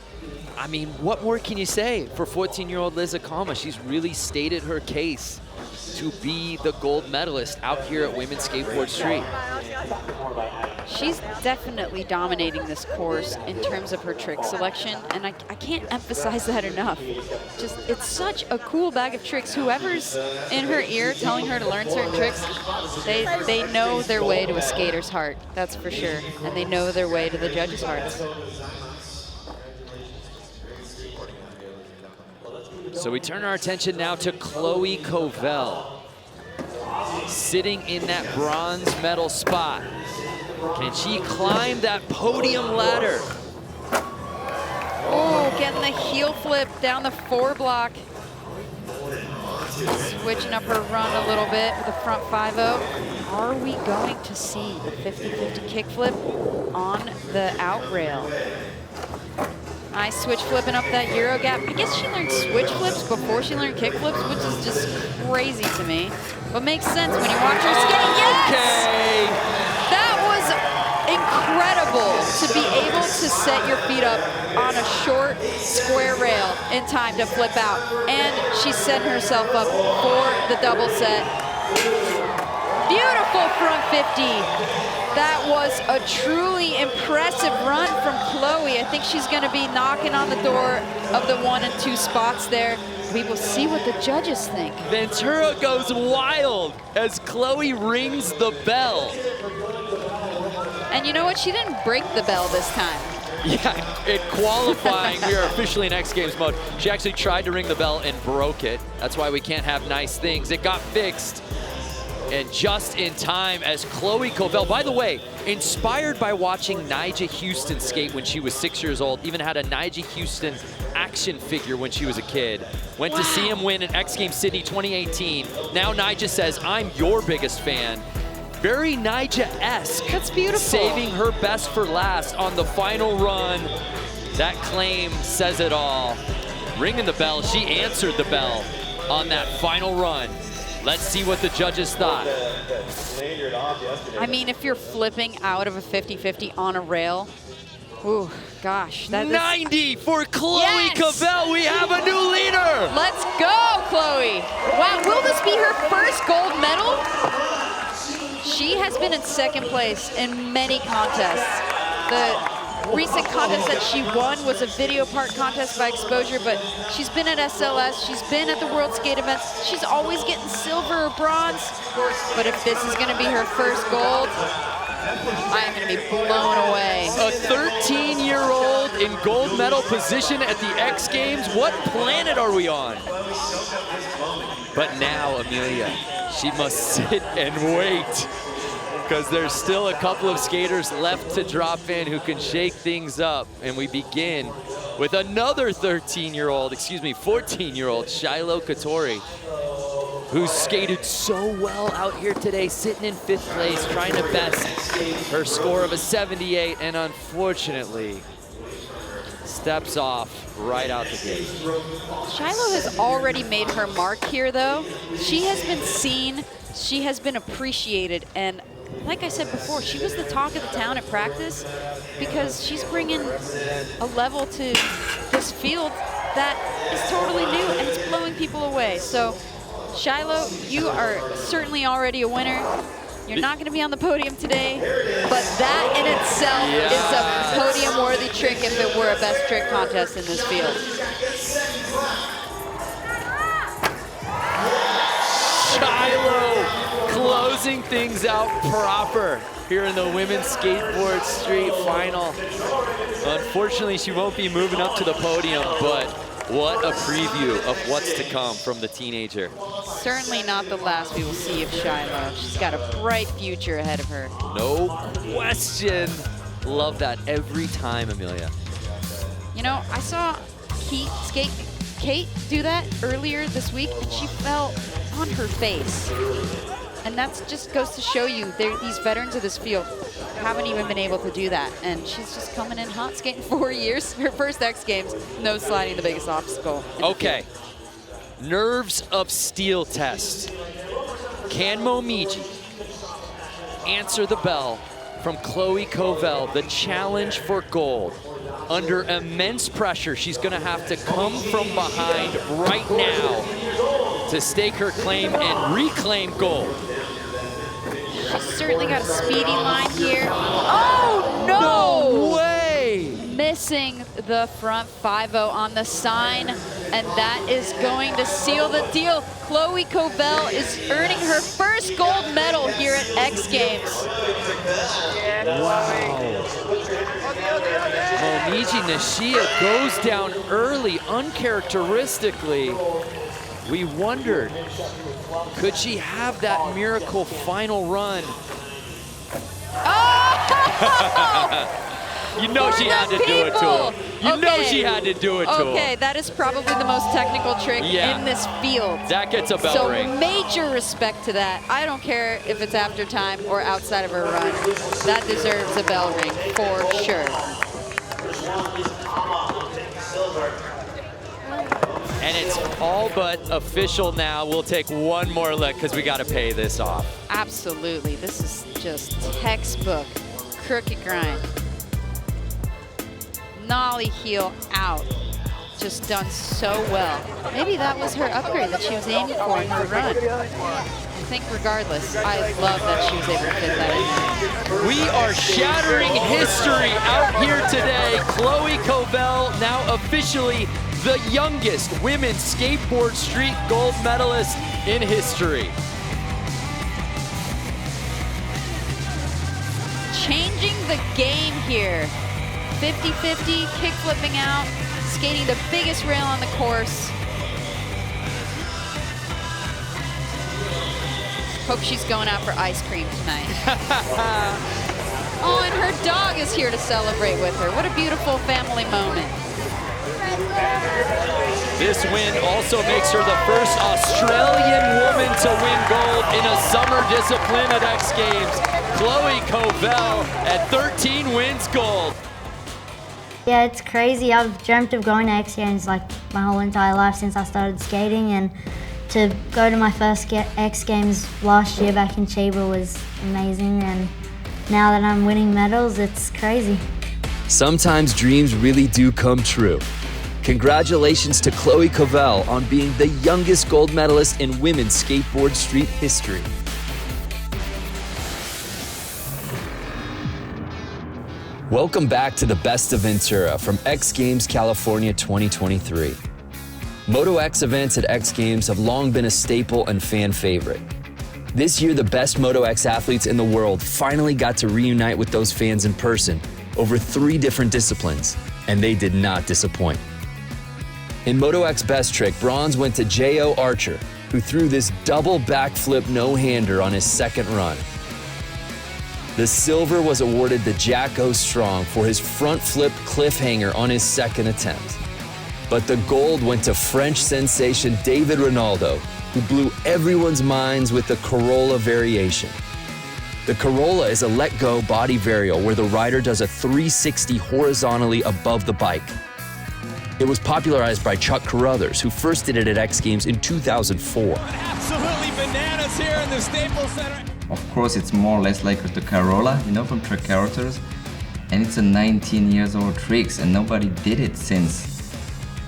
I mean, what more can you say for 14-year-old Liz Akama? She's really stated her case to be the gold medalist out here at Women's Skateboard Street. She's definitely dominating this course in terms of her trick selection, and I can't emphasize that enough. Just, it's such a cool bag of tricks. Whoever's in her ear telling her to learn certain tricks, they know their way to a skater's heart, that's for sure, and they know their way to the judges' hearts. So we turn our attention now to Chloe Covell, sitting in that bronze medal spot. Can she climb that podium ladder? Oh, getting the heel flip down the 4 block. Switching up her run a little bit with the front 5-0. Are we going to see the 50-50 kickflip on the out rail? Nice switch flipping up that Euro gap. I guess she learned switch flips before she learned kick flips, which is just crazy to me. But makes sense when you watch her skate. Yes! Okay. That was incredible to be able to set your feet up on a short square rail in time to flip out. And she's setting herself up for the double set. Beautiful front 50. That was a truly impressive run from Chloe. I think she's going to be knocking on the door of the 1 and 2 spots there. We will see what the judges think. Ventura goes wild as Chloe rings the bell. And you know what? She didn't break the bell this time. Yeah, in qualifying, we are officially in X Games mode. She actually tried to ring the bell and broke it. That's why we can't have nice things. It got fixed. And just in time as Chloe Covell, by the way, inspired by watching Nyjah Houston skate when she was 6 years old, even had a Nyjah Houston action figure when she was a kid. Went to see him win in X Games Sydney 2018. Now Nyjah says, I'm your biggest fan. Very Nyjah-esque. That's beautiful. Saving her best for last on the final run. That claim says it all. Ringing the bell, she answered the bell on that final run. Let's see what the judges thought. I mean, if you're flipping out of a 50-50 on a rail, ooh, gosh. That 90 for Chloe Yes! Covell. We have a new leader. Let's go, Chloe. Wow, will this be her first gold medal? She has been in second place in many contests. The recent contest that she won was a video part contest by Exposure, but she's been at SLS, she's been at the World Skate events, she's always getting silver or bronze. But if this is gonna be her first gold, I am gonna be blown away. A 13-year-old in gold medal position at the X Games. What planet are we on? But now, Amelia, she must sit and wait, because there's still a couple of skaters left to drop in who can shake things up. And we begin with another 14-year-old, Shiloh Katori, who skated so well out here today, sitting in 5th place, trying to best her score of a 78, and unfortunately steps off right out the gate. Shiloh has already made her mark here, though. She has been seen, she has been appreciated, and like I said before, she was the talk of the town at practice because she's bringing a level to this field that is totally new and it's blowing people away. So, Shiloh, you are certainly already a winner. You're not going to be on the podium today, but that in itself is a podium-worthy trick if it were a best trick contest in this field. Shiloh closing things out proper here in the Women's Skateboard Street Final. Unfortunately, she won't be moving up to the podium, but What a preview of what's to come from the teenager. Certainly not the last we will see of Shiloh. She's got a bright future ahead of her. No question. Love that every time, Amelia. You know, I saw Kate do that earlier this week, and she fell on her face. And that just goes to show you, these veterans of this field haven't even been able to do that. And she's just coming in hot, skating 4 years. Her first X Games, no sliding the biggest obstacle. Okay. Nerves of steel test. Can Momiji answer the bell from Chloe Covell, the challenge for gold? Under immense pressure, she's gonna have to come from behind right now to stake her claim and reclaim gold. She's certainly got a speedy line here. Oh, no! No way! Missing the front 5-0 on the sign, and that is going to seal the deal. Chloe Covell is earning her first gold medal here at X Games. Wow. Momiji Nishia goes down early, uncharacteristically. We wondered, could she have that miracle final run? Oh! You know she had to do it to him. You know she had to do it to him. Okay, that is probably the most technical trick in this field. That gets a bell ring. So major respect to that. I don't care if it's after time or outside of her run. That deserves a bell ring for sure. And it's all but official now. We'll take one more look because we got to pay this off. Absolutely. This is just textbook crooked grind. Nollie heel out. Just done so well. Maybe that was her upgrade that she was aiming for in her run. I think regardless, I love that she was able to fit that in there. We are shattering history out here today. Chloe Covell now officially the youngest women's skateboard street gold medalist in history. Changing the game here. 50-50, kick flipping out, skating the biggest rail on the course. Hope she's going out for ice cream tonight. Oh, and her dog is here to celebrate with her. What a beautiful family moment. This win also makes her the first Australian woman to win gold in a summer discipline at X Games. Chloe Covell at 13 wins gold. Yeah, it's crazy. I've dreamt of going to X Games like my whole entire life since I started skating, and to go to my first X Games last year back in Chiba was amazing, and now that I'm winning medals, it's crazy. Sometimes dreams really do come true. Congratulations to Chloe Covell on being the youngest gold medalist in women's skateboard street history. Welcome back to the Best of Ventura from X Games California 2023. Moto X events at X Games have long been a staple and fan favorite. This year, the best Moto X athletes in the world finally got to reunite with those fans in person over 3 different disciplines, and they did not disappoint. In Moto X Best Trick, bronze went to J.O. Archer, who threw this double backflip no-hander on his second run. The silver was awarded to Jack O. Strong for his front flip cliffhanger on his second attempt. But the gold went to French sensation David Ronaldo, who blew everyone's minds with the Corolla variation. The Corolla is a let-go body varial where the rider does a 360 horizontally above the bike. It was popularized by Chuck Carruthers, who first did it at X Games in 2004. Absolutely bananas here in the Staples Center. Of course, it's more or less like the Corolla, you know, from Chuck Carruthers. And it's a 19 years old tricks, and nobody did it since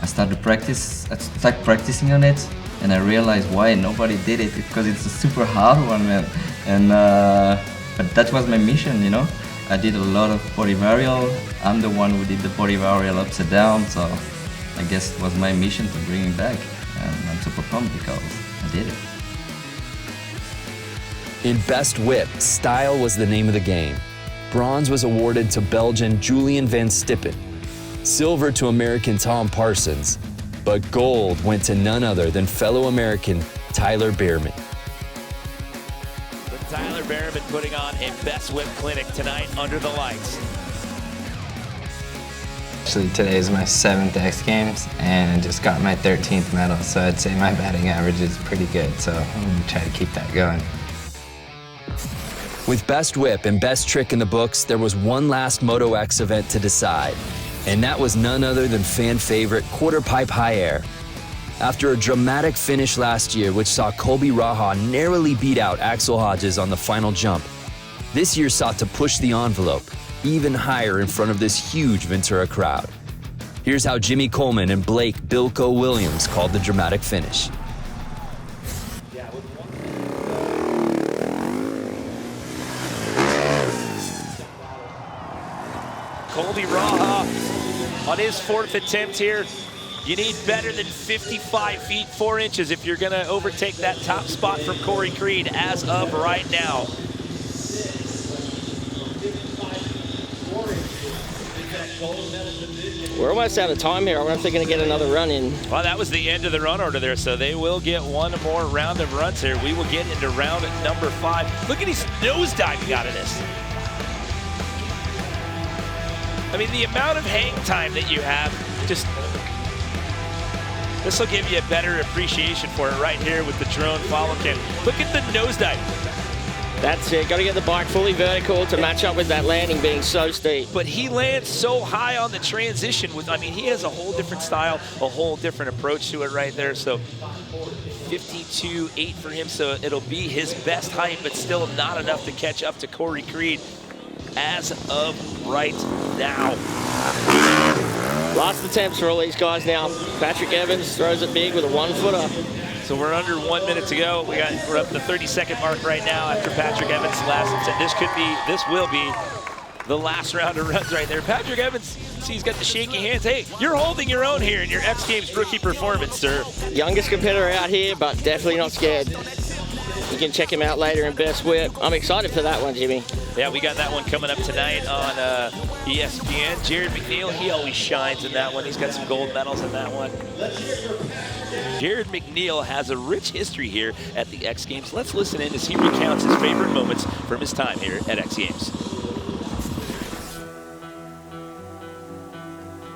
I started practicing on it, and I realized why nobody did it, because it's a super hard one, man. And but that was my mission, you know. I did a lot of body varial. I'm the one who did the body varial upside down, so I guess it was my mission to bring it back, and I'm super pumped because I did it. In Best Whip, style was the name of the game. Bronze was awarded to Belgian Julian van Stippen, silver to American Tom Parsons, but gold went to none other than fellow American Tyler Behrman. Tyler Behrman putting on a best whip clinic tonight under the lights. Actually, today is my 7th X Games, and I just got my 13th medal, so I'd say my batting average is pretty good, so I'm going to try to keep that going. With best whip and best trick in the books, there was one last Moto X event to decide, and that was none other than fan favorite quarter pipe high air. After a dramatic finish last year, which saw Colby Raha narrowly beat out Axel Hodges on the final jump, this year sought to push the envelope even higher in front of this huge Ventura crowd. Here's how Jimmy Coleman and Blake Bilko Williams called the dramatic finish. Colby Raha on his 4th attempt here. You need better than 55 feet 4 inches if you're going to overtake that top spot from Corey Creed as of right now. We're almost out of time here. I wonder if they're going to get another run in. Well, that was the end of the run order there, so they will get one more round of runs here. We will get into round number 5. Look at his nose diving out of this. I mean, the amount of hang time that you have, just this will give you a better appreciation for it right here with the drone follow cam. Look at the nosedive. That's it. Got to get the bike fully vertical to match up with that landing being so steep. But he lands so high on the transition with, I mean, he has a whole different style, a whole different approach to it right there. So 52.8 for him. So it'll be his best height, but still not enough to catch up to Corey Creed as of right now. Last attempts for all these guys now. Patrick Evans throws it big with a 1-footer. So we're under 1 minute to go. We're up to the 30-second mark right now after Patrick Evans' last attempt. This will be the last round of runs right there. Patrick Evans, see, he's got the shaky hands. Hey, you're holding your own here in your X Games rookie performance, sir. Youngest competitor out here, but definitely not scared. You can check him out later in Best Whip. I'm excited for that one, Jimmy. Yeah, we got that one coming up tonight on ESPN. Jared McNeil, he always shines in that one. He's got some gold medals in that one. Jared McNeil has a rich history here at the X Games. Let's listen in as he recounts his favorite moments from his time here at X Games.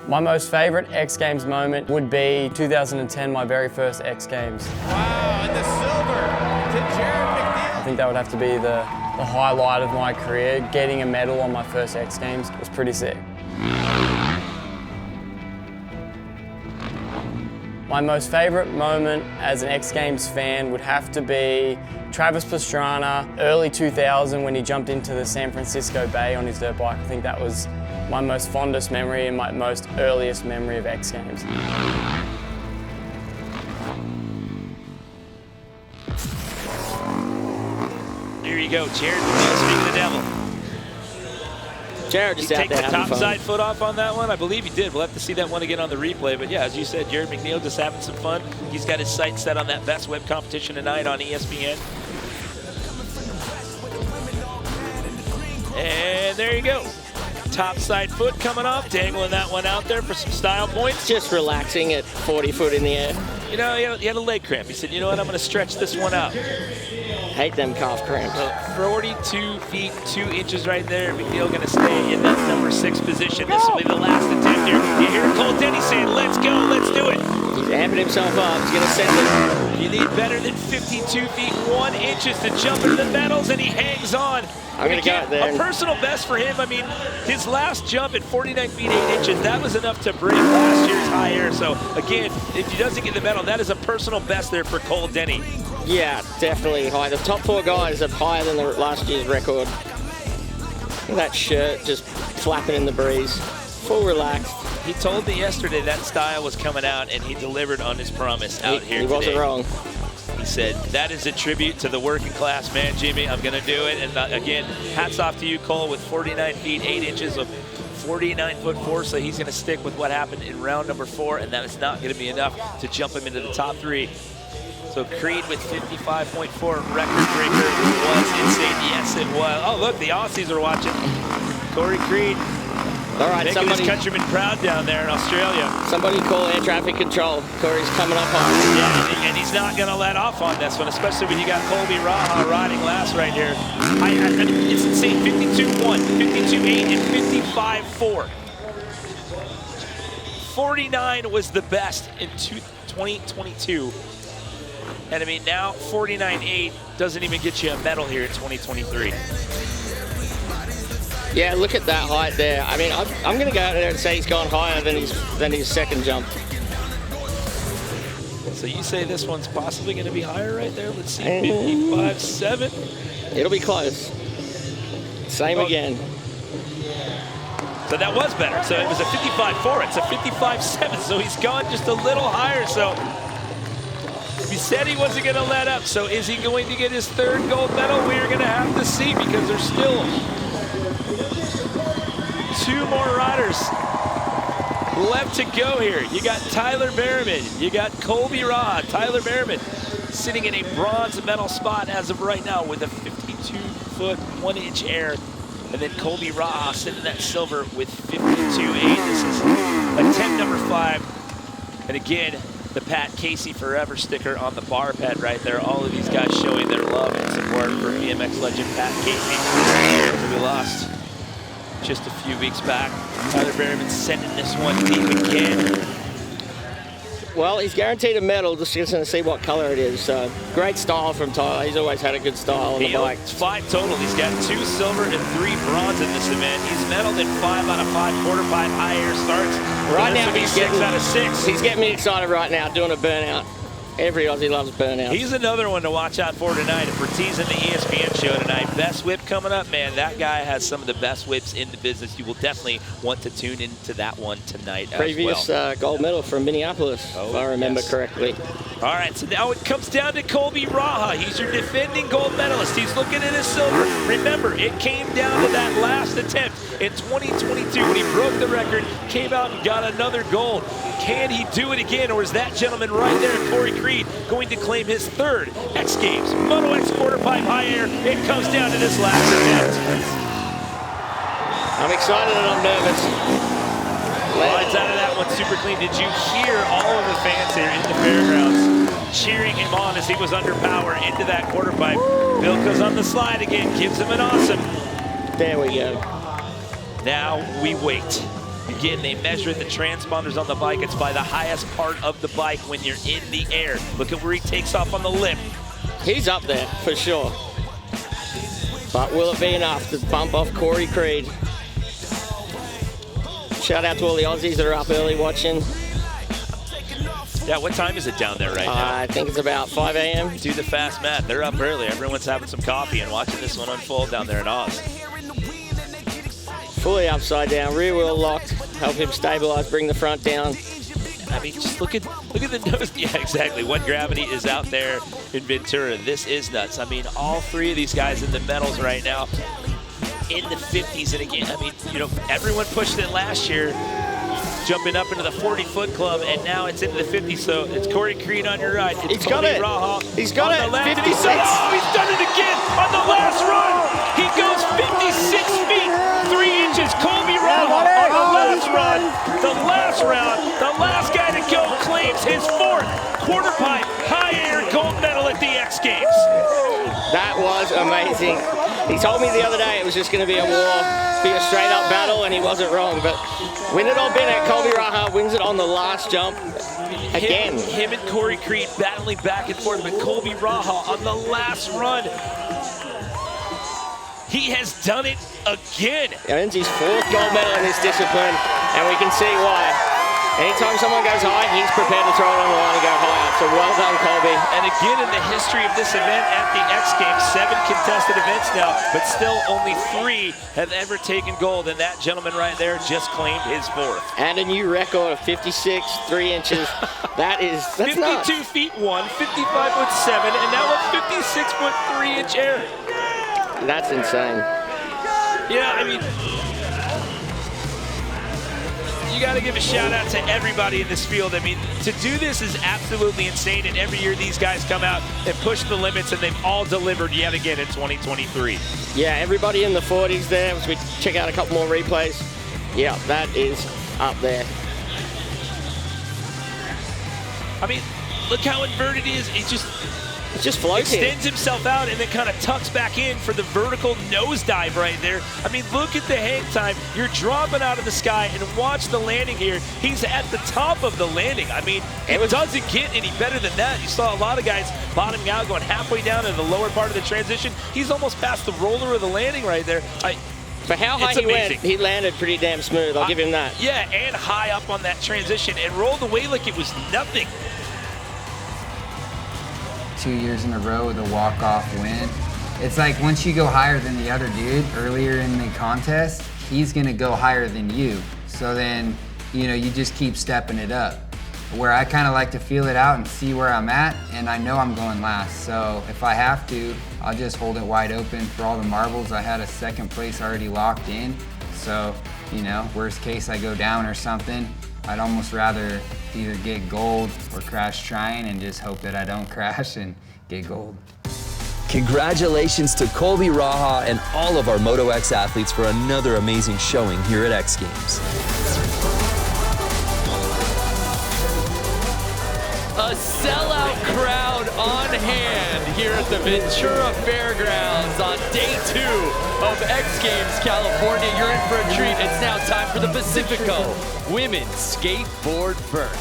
My most favorite X Games moment would be 2010, my very first X Games. Wow, and the silver to Jared McNeil. I think that would have to be the highlight of my career. Getting a medal on my first X Games was pretty sick. My most favorite moment as an X Games fan would have to be Travis Pastrana, early 2000 when he jumped into the San Francisco Bay on his dirt bike. I think that was my most fondest memory and my most earliest memory of X Games. Here you go, Jared McNeil, speaking of the devil. Jared just He out take there the having top fun. side foot off on that one? I believe he did. We'll have to see that one again on the replay. But yeah, as you said, Jared McNeil just having some fun. He's got his sights set on that best web competition tonight on ESPN. And there you go. Top side foot coming off, dangling that one out there for some style points. Just relaxing at 40 foot in the air. You know, he had a leg cramp. He said, you know what, I'm going to stretch this one out. Hate them calf cramps. 42 feet 2 inches right there. McNeil going to stay in that number 6 position. This will be the last attempt here. You hear Cole Denny saying, let's go, let's do it. He's amping himself up. He's going to send it. You need better than 52 feet 1 inches to jump into the medals, and he hangs on. I'm going to go there. A personal best for him. I mean, his last jump at 49 feet 8 inches, that was enough to break last year's high air. So, again, if he doesn't get the medal, that is a personal best there for Cole Denny. Yeah, definitely high. The top 4 guys are higher than the last year's record. Look at that shirt just flapping in the breeze. Full relaxed. He told me yesterday that style was coming out, and he delivered on his promise out here today. He wasn't wrong. He said, that is a tribute to the working class man, Jimmy. I'm going to do it. And again, hats off to you, Cole, with 49 feet 8 inches of 49 foot 4. So he's going to stick with what happened in round number 4, and that is not going to be enough to jump him into the top 3. So Creed with 55.4 record breaker was insane. Yes, it was. Oh, look, the Aussies are watching. Corey Creed All right, Making somebody, his countrymen proud down there in Australia. Somebody call air traffic control. Corey's coming up on. Yeah, and he's not going to let off on this one, especially when you got Colby Raha riding last right here. I mean, it's insane. 52-1, 52-8, and 55-4. 49 was the best in 2022. And I mean, now 49.8 doesn't even get you a medal here in 2023. Yeah, look at that height there. I mean, I'm going to go out there and say he's gone higher than his second jump. So you say this one's possibly going to be higher right there? Let's see, 55.7. It'll be close. Same again. So that was better. So it was a 55.4. It's a 55.7. So he's gone just a little higher. So he said he wasn't going to let up. So is he going to get his third gold medal? We're going to have to see, because there's still 2 more riders left to go here. You got Tyler Berriman. You got Colby Raha. Tyler Berriman sitting in a bronze medal spot as of right now with a 52-foot, 1-inch air. And then Colby Raha sitting at silver with 52.8. This is attempt number 5. And again, the Pat Casey Forever sticker on the bar pad right there. All of these guys showing their love and support for BMX legend Pat Casey, who we lost just a few weeks back. Tyler Berriman sending this one deep again. Well, he's guaranteed a medal. Just going to see what color it is. Great style from Tyler. He's always had a good style on the bike. It's 5 total. He's got 2 silver and 3 bronze in this event. He's medaled in 5 out of 5 quarter pipe high air starts. Right now, he's 6 out of 6. He's getting me excited right now, doing a burnout. Every Aussie loves burnout. He's another one to watch out for tonight. If we're teasing the ESPN show tonight, best whip coming up, man. That guy has some of the best whips in the business. You will definitely want to tune into that one tonight Previous as well. Gold medal from Minneapolis, if I remember correctly. All right, so now it comes down to Colby Raha. He's your defending gold medalist. He's looking at his silver. Remember, it came down to that last attempt in 2022 when he broke the record, came out and got another gold. Can he do it again, or is that gentleman right there, Corey Creed, going to claim his 3rd X Games Moto X quarter pipe high air? It comes down to this last attempt. I'm excited and I'm nervous. Lines out of that one super clean. Did you hear all of the fans here in the fairgrounds cheering him on as he was under power into that quarter pipe? Bill goes on the slide again, gives him an awesome. There we go. Now we wait. Again, they measure the transponders on the bike. It's by the highest part of the bike when you're in the air. Look at where he takes off on the lip. He's up there for sure. But will it be enough to bump off Corey Creed? Shout out to all the Aussies that are up early watching. Yeah, what time is it down there right now? I think it's about 5 a.m. Do the fast math. They're up early. Everyone's having some coffee and watching this one unfold down there in Oz. Fully upside down, rear wheel locked, help him stabilize, bring the front down. I mean, just look at the nose. Yeah, exactly. What gravity is out there in Ventura. This is nuts. I mean, all 3 of these guys in the medals right now in the 50s. And again, I mean, you know, everyone pushed it last year, jumping up into the 40-foot club, and now it's into the 50s. So it's Corey Creed on your right. It's He's got it. Raha He's got it. 56. He's done it again on the last run. He goes 56 feet, 3 inches. Colby Raha on the last run, the last round, the last guy to go claims his 4th quarter pipe high air gold medal at the X Games. That was amazing. He told me the other day it was just going to be a war, be a straight up battle, and he wasn't wrong. But win it on Bennett, Colby Raha wins it on the last jump again. Him and Corey Creed battling back and forth, but Colby Raha on the last run. He has done it again. Earns his 4th gold medal in this discipline, and we can see why. Anytime someone goes high, he's prepared to throw it on the line and go higher. So well done, Colby. And again, in the history of this event at the X Games, 7 contested events now, but still only 3 have ever taken gold. And that gentleman right there just claimed his 4th. And a new record of 56, 3 inches. That's 52 nuts. feet 1, 55 foot 7, and now a 56 foot 3 inch air. That's insane. Yeah, I mean, you got to give a shout out to everybody in this field. I mean, to do this is absolutely insane, and every year these guys come out and push the limits, and they've all delivered yet again in 2023. Yeah, everybody in the 40s there, as we check out a couple more replays. Yeah, that is up there. I mean, look how inverted he is. It's just floating. Extends himself out and then kind of tucks back in for the vertical nosedive right there. I mean, look at the hang time. You're dropping out of the sky and watch the landing here. He's at the top of the landing. I mean, it doesn't get any better than that. You saw a lot of guys bottoming out, going halfway down in the lower part of the transition. He's almost past the roller of the landing right there. For how high he went, he landed pretty damn smooth. I'll give him that. Yeah, and high up on that transition and rolled away like it was nothing. 2 years in a row with a walk-off win. It's like once you go higher than the other dude earlier in the contest, he's gonna go higher than you. So then, you know, you just keep stepping it up. Where I kind of like to feel it out and see where I'm at, and I know I'm going last. So if I have to, I'll just hold it wide open for all the marbles. I had a second place already locked in. So, you know, worst case I go down or something. I'd almost rather either get gold or crash trying and just hope that I don't crash and get gold. Congratulations to Colby Raha and all of our Moto X athletes for another amazing showing here at X Games. A sellout crowd on hand here at the Ventura Fairgrounds on day 2 of X Games California. You're in for a treat. It's now time for the Pacifico Women's Skateboard Vert.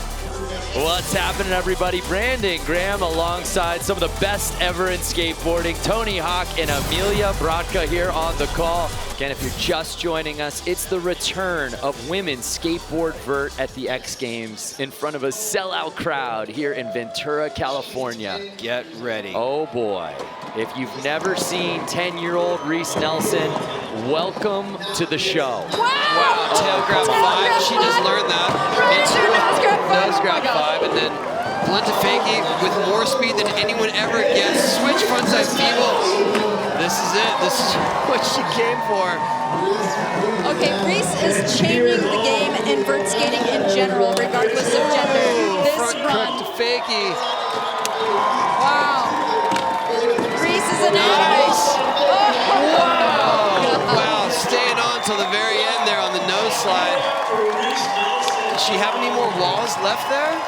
What's happening, everybody? Brandon Graham alongside some of the best ever in skateboarding. Tony Hawk and Amelia Bratka here on the call. Again, if you're just joining us, it's the return of women's skateboard vert at the X Games in front of a sellout crowd here in Ventura, California. Get ready. Oh boy. If you've never seen 10-year-old Reese Nelson, welcome to the show. Wow, tail grab 5. She just learned that. Nose grab 5, and then blunt to fakie with more speed than anyone ever gets. Switch frontside feeble. This is it. This is what she came for. Okay, Reese is changing the game in vert skating in general, regardless of gender. This front run. to fakie. Wow. Reese is an nice. Wow. Wow, staying on till the very end there on the nose slide. Does she have any more walls left there?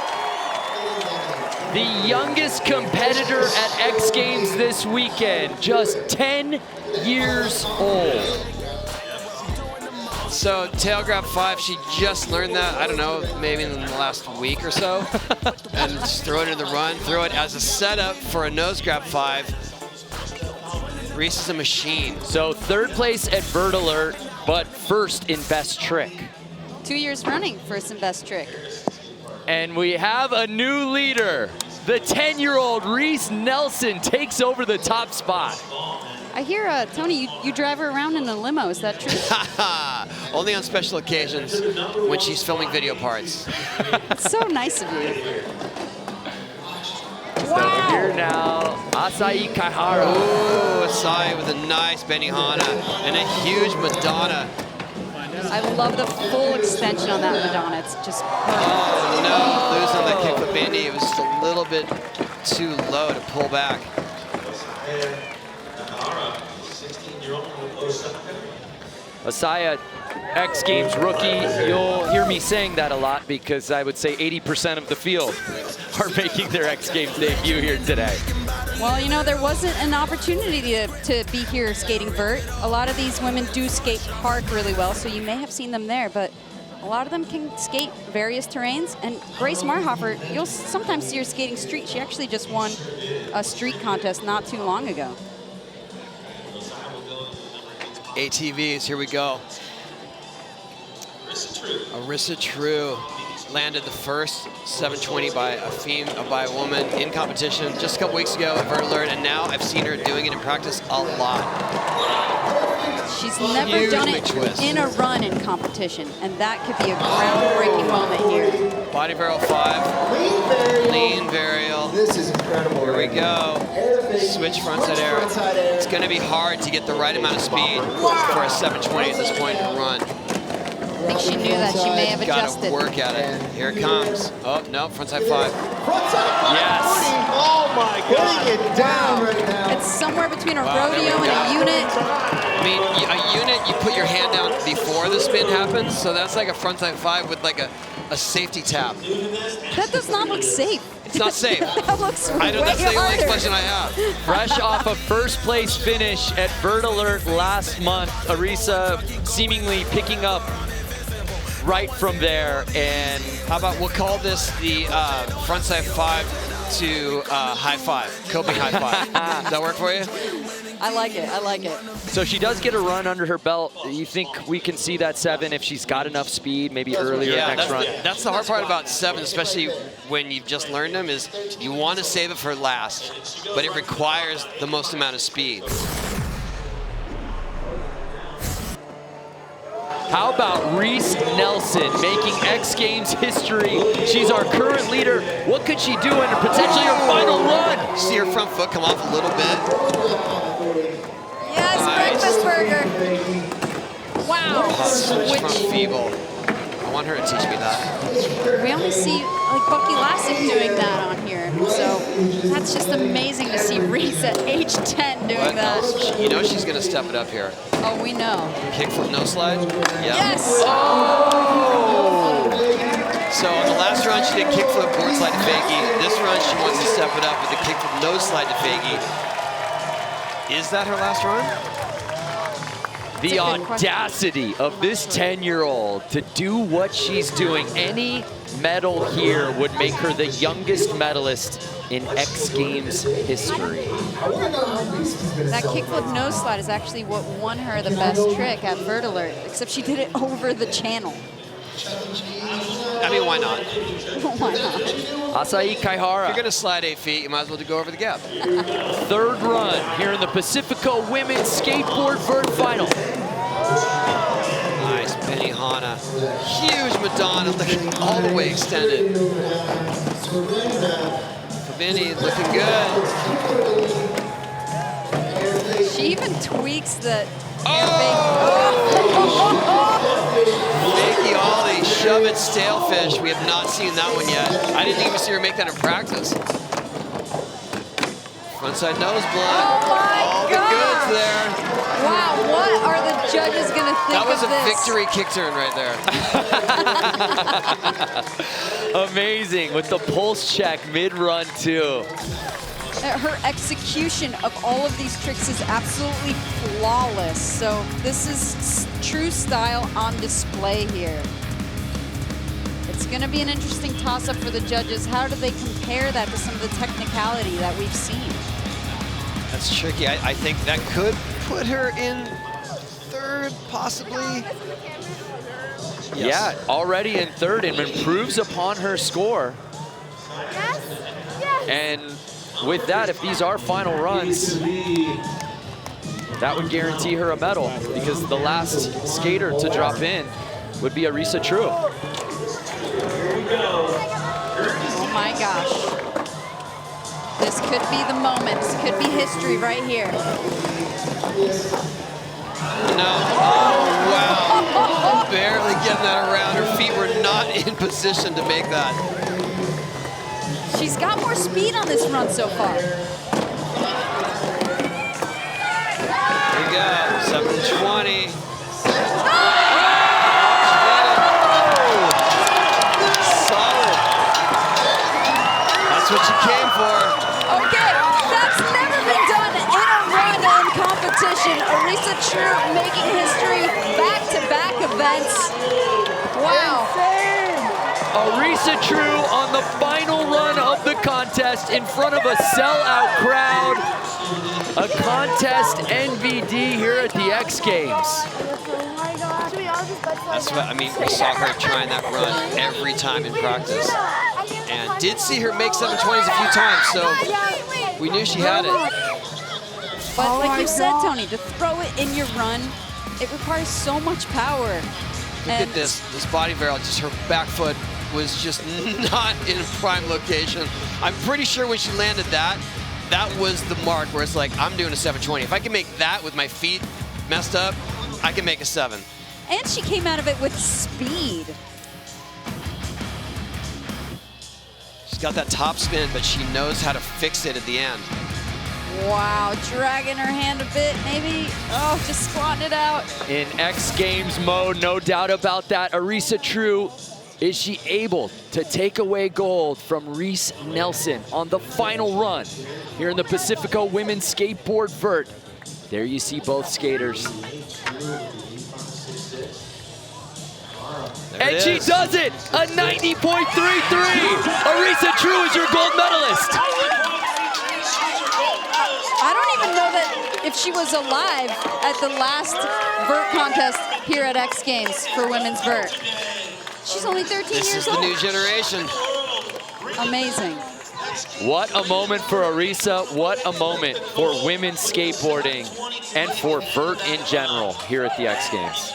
The youngest competitor at X Games this weekend, just 10 years old. So tail grab 5, she just learned that, I don't know, maybe in the last week or so. And just throw it in the run, throw it as a setup for a nose grab 5. Reese is a machine. So 3rd place at Vert Alert, but 1st in best trick. 2 years running, first and best trick. And we have a new leader. The 10-year-old Reese Nelson takes over the top spot. I hear, Tony, you drive her around in a limo. Is that true? Only on special occasions when she's filming video parts. It's so nice of you. Over here now, Asai Kaihara. Ooh, Asai with a nice Benihana and a huge Madonna. I love the full extension on that Madonna. It's just perfect. Oh no, losing that kickflip bandy. It was just a little bit too low to pull back. Asaya, X Games rookie. You'll hear me saying that a lot because I would say 80% of the field are making their X Games debut here today. Well, you know, there wasn't an opportunity to be here skating vert. A lot of these women do skate park really well, so you may have seen them there, but a lot of them can skate various terrains. And Grace Marhofer, you'll sometimes see her skating street. She actually just won a street contest not too long ago. ATVs, here we go. Arissa True landed the first 720 by a woman in competition just a couple weeks ago at Vert Alert, and now I've seen her doing it in practice a lot. She's never done it in a run in competition, and that could be a groundbreaking moment here. Body varial 5, lean varial. This is incredible. Here we go. Switch frontside air. It's going to be hard to get the right amount of speed for a 720 at this point in the run. think she knew that. She may have adjusted. Gotta work at it. Here it comes. Oh, no, frontside 5. Yes. Oh my God. Putting it down right now. It's somewhere between a rodeo and a unit. I mean, a unit, you put your hand down before the spin happens, so that's like a frontside 5 with like a safety tap. That does not look safe. It's not safe. That looks way That's the only harder. expression I have. Fresh off a first place finish at Vert Alert last month, Arisa seemingly picking up right from there. And how about we'll call this the frontside 5 to high 5, coping high 5. Does that work for you? I like it. I like it. so she does get a run under her belt. You think we can see that 7 if she's got enough speed, maybe earlier next run? That's the hard part about 7, especially when you've just learned them, is you want to save it for last, but it requires the most amount of speed. How about Reese Nelson making X Games history? She's our current leader. What could she do in potentially her final run? See her front foot come off a little bit. Yes, breakfast burger. Wow. Switch from feeble. I want her to teach me that. We only see like Bucky Lassick doing that on here. So that's just amazing to see Reese at age 10 doing that. You know she's going to step it up here. Oh, we know. Kickflip, no slide? Yeah. Yes! Oh! So on the last run, she did kickflip, board slide to fakie. This run, she wants to step it up with the kickflip, nose slide to fakie. Is that her last run? The audacity of this 10-year-old to do what she's doing. Any medal here would make her the youngest medalist in X Games history. That kickflip nose slide is actually what won her the best trick at Vert Alert, except she did it over the channel. I mean, why not? Why not? Asai Kaihara. If you're going to slide 8 feet, you might as well go over the gap. Third run here in the Pacifico Women's Skateboard Vert Final. Nice, Benihana. Huge Madonna, looking all the way extended. Benny looking good. She even tweaks the Fakey ollie, shove it, stale fish. We have not seen that one yet. I didn't even see her make that in practice. Frontside nose blunt. Oh my all God. the goods there. Wow, what are the judges going to think That was of a this? victory kick turn right there. Amazing with the pulse check mid-run too. Her execution of all of these tricks is absolutely flawless. So this is true style on display here. It's going to be an interesting toss-up for the judges. How do they compare that to some of the technicality that we've seen? That's tricky. I think that could put her in third, possibly. Yes. Yeah, already in third and improves upon her score. And with that, if these are final runs, that would guarantee her a medal because the last skater to drop in would be Arisa True. Oh my gosh. This could be the moment. This could be history right here. No. Oh, wow. Barely getting that around. Her feet were not in position to make that. She's got more speed on this run so far. There you go. 720. Solid. That's what you came for. Okay, that's never been done in a run in competition. Arisa True making history, back-to-back events. Wow. Arisa True on the final run of the contest in front of a sellout crowd. A contest NVD here at the X Games. That's what I mean. We saw her trying that run every time in practice, and did see her make 720s a few times. So we knew she had it. But like you said, Tony, to throw it in your run, it requires so much power. Look at this body barrel. Just her back foot was just not in a prime location. I'm pretty sure when she landed that, that was the mark where it's like, I'm doing a 720. If I can make that with my feet messed up, I can make a 7. And she came out of it with speed. She's got that top spin, but she knows how to fix it at the end. Wow, dragging her hand a bit, maybe. Oh, just squatting it out. In X Games mode, no doubt about that. Arisa True, is she able to take away gold from Reese Nelson on the final run here in the Pacifico Women's Skateboard Vert? There you see both skaters. And she does it! A 90.33! Arisa True is your gold medalist! I don't even know that if she was alive at the last vert contest here at X Games for women's vert. She's only 13 This years is old. the new generation. Amazing. What a moment for Arisa. What a moment for women's skateboarding and for vert in general here at the X Games.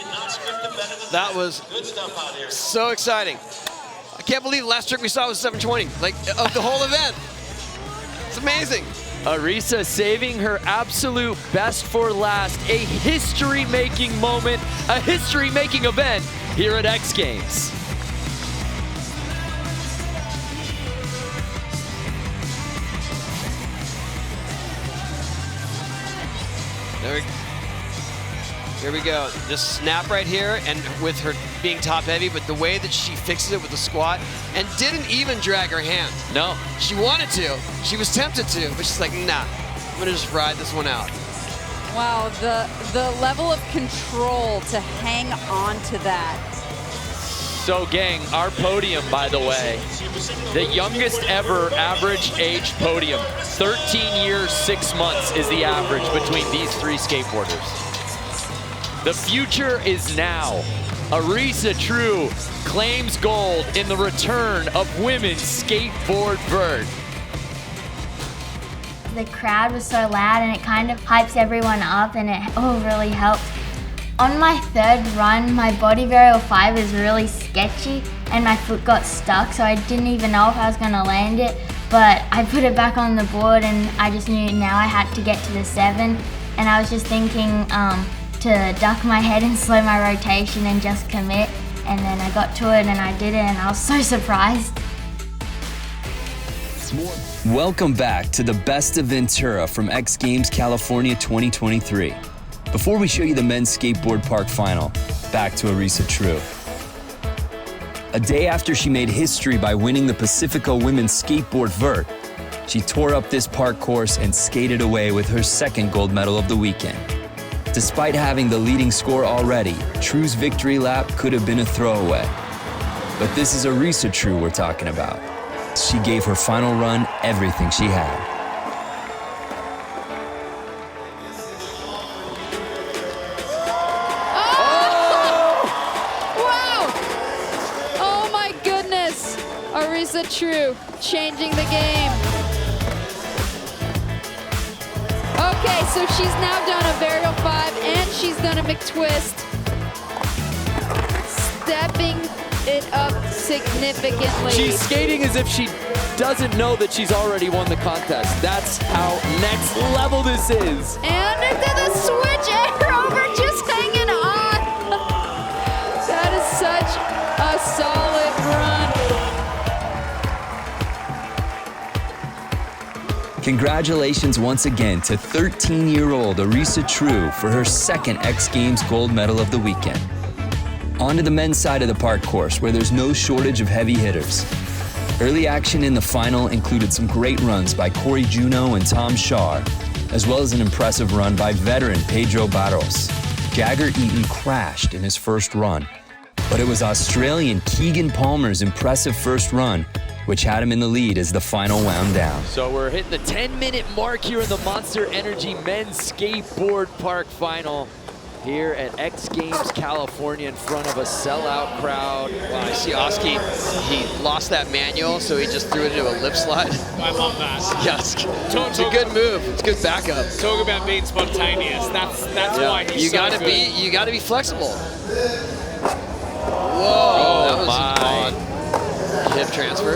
That was so exciting. I can't believe the last trick we saw was 720, like of the whole event. It's amazing. Arisa saving her absolute best for last. A history-making moment, a history-making event here at X Games. Here we go. Just snap right here, and with her being top heavy, but the way that she fixes it with the squat and didn't even drag her hand. No. She wanted to. She was tempted to, but she's like, nah, I'm gonna just ride this one out. Wow, the level of control to hang on to that. So gang, our podium, by the way, the youngest ever average age podium. 13 years, 6 months is the average between these three skateboarders. The future is now. Arisa True claims gold in the return of women's skateboard vert. The crowd was so loud and it kind of hypes everyone up, and it really helped. On my third run, my body varial 5 is really sketchy and my foot got stuck, so I didn't even know if I was gonna land it, but I put it back on the board and I just knew now I had to get to the 7, and I was just thinking to duck my head and slow my rotation and just commit, and then I got to it and I did it, and I was so surprised. Welcome back to the Best of Ventura from X Games California 2023. Before we show you the men's skateboard park final, back to Arisa True. A day after she made history by winning the Pacifico Women's Skateboard Vert, she tore up this park course and skated away with her second gold medal of the weekend. Despite having the leading score already, True's victory lap could have been a throwaway. But this is Arisa True we're talking about. She gave her final run everything she had. Wow! Oh my goodness! Arisa True changing the game. Okay, so she's now done a varial 5 and she's done a McTwist. Stepping it up significantly. She's skating as if she doesn't know that she's already won the contest. That's how next level this is. And into the switch air over, just hanging on. That is such a solid run. Congratulations once again to 13-year-old Arisa True for her second X Games gold medal of the weekend. On to the men's side of the park course, where there's no shortage of heavy hitters. Early action in the final included some great runs by Corey Juno and Tom Shaw, as well as an impressive run by veteran Pedro Barros. Jagger Eaton crashed in his first run, but it was Australian Keegan Palmer's impressive first run which had him in the lead as the final wound down. So we're hitting the 10-minute mark here in the Monster Energy Men's Skateboard Park Final here at X Games California in front of a sellout crowd. Wow, I see Oski, he lost that manual, so he just threw it into a lip slide. I love that. Yes, it's a good move. It's good backup. Talk about being spontaneous. That's why he's you so gotta good. you gotta be flexible. Whoa, Oh, that was my. an odd hip transfer.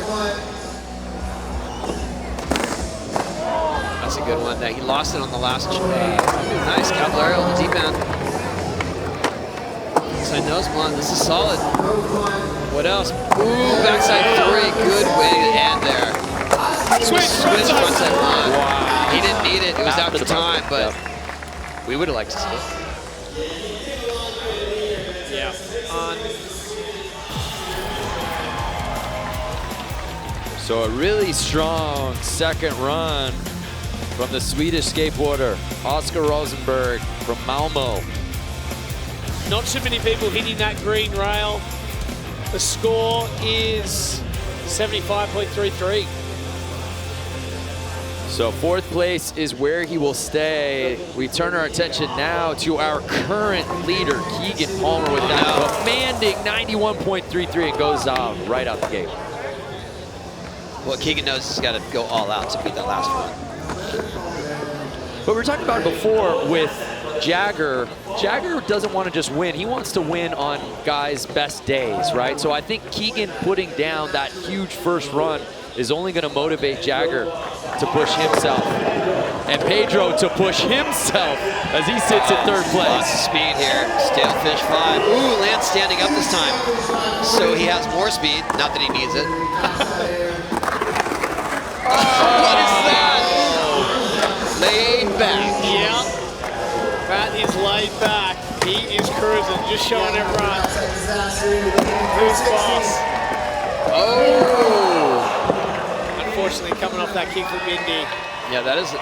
That's a good one. That he lost it on the last. Nice Caballero on the deep end. Backside nose blunt. This is solid. What else? Ooh, backside 3. Good way to end there. Switch frontside blunt. Wow. He didn't need it. It was after time, but we would have liked to see it. Yeah. So a really strong second run from the Swedish skateboarder, Oscar Rosenberg from Malmo. Not too many people hitting that green rail. The score is 75.33. So fourth place is where he will stay. We turn our attention now to our current leader, Keegan Palmer, with that commanding 91.33 and goes right out the gate. Well, Keegan knows he's got to go all out to beat that last one. But we were talking about it before with Jagger. Jagger doesn't want to just win. He wants to win on guys' best days, right? So I think Keegan putting down that huge first run is only going to motivate Jagger to push himself. And Pedro to push himself as he sits in third place. Lots of speed here. Stale fish 5. Ooh, lands standing up this time. So he has more speed. Not that he needs it. What is that? Laid back. Yeah. Matt is laid back. He is cruising, just showing everyone who's boss. Oh! Unfortunately, coming off that kick from Indy. Yeah, that is.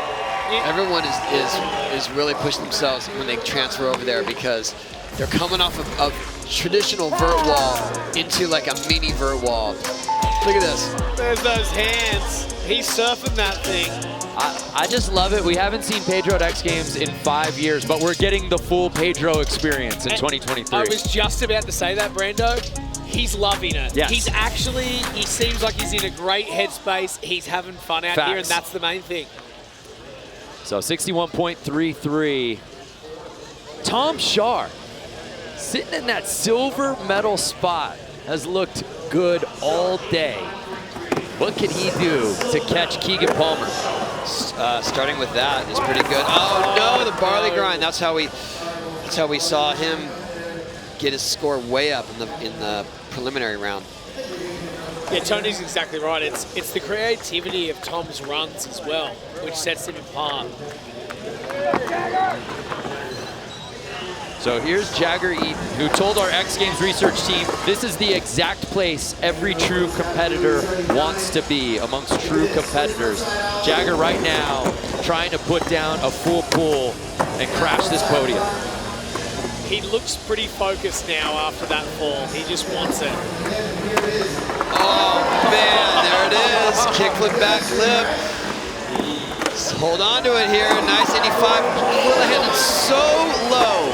Everyone is really pushing themselves when they transfer over there because they're coming off of a traditional vert wall into like a mini vert wall. Look at this. There's those hands. He's surfing that thing. I just love it. We haven't seen Pedro at X Games in 5 years, but we're getting the full Pedro experience in 2023. I was just about to say that, Brando. He's loving it. Yes. He seems like he's in a great headspace. He's having fun out here, and that's the main thing. So 61.33. Tom Shar, sitting in that silver medal spot, has looked good all day. What can he do to catch Keegan Palmer? Starting with that is pretty good. Oh no, the barley grind. That's how we saw him get his score way up in the preliminary round. Yeah, Tony's exactly right. It's the creativity of Tom's runs as well, which sets him apart. So here's Jagger Eaton, who told our X Games research team, this is the exact place every true competitor wants to be amongst true competitors. Jagger right now trying to put down a full pull and crash this podium. He looks pretty focused now after that fall. He just wants it. Oh man, there it is. Kickflip, backflip. Just hold on to it here. Nice 85. Will handed so low.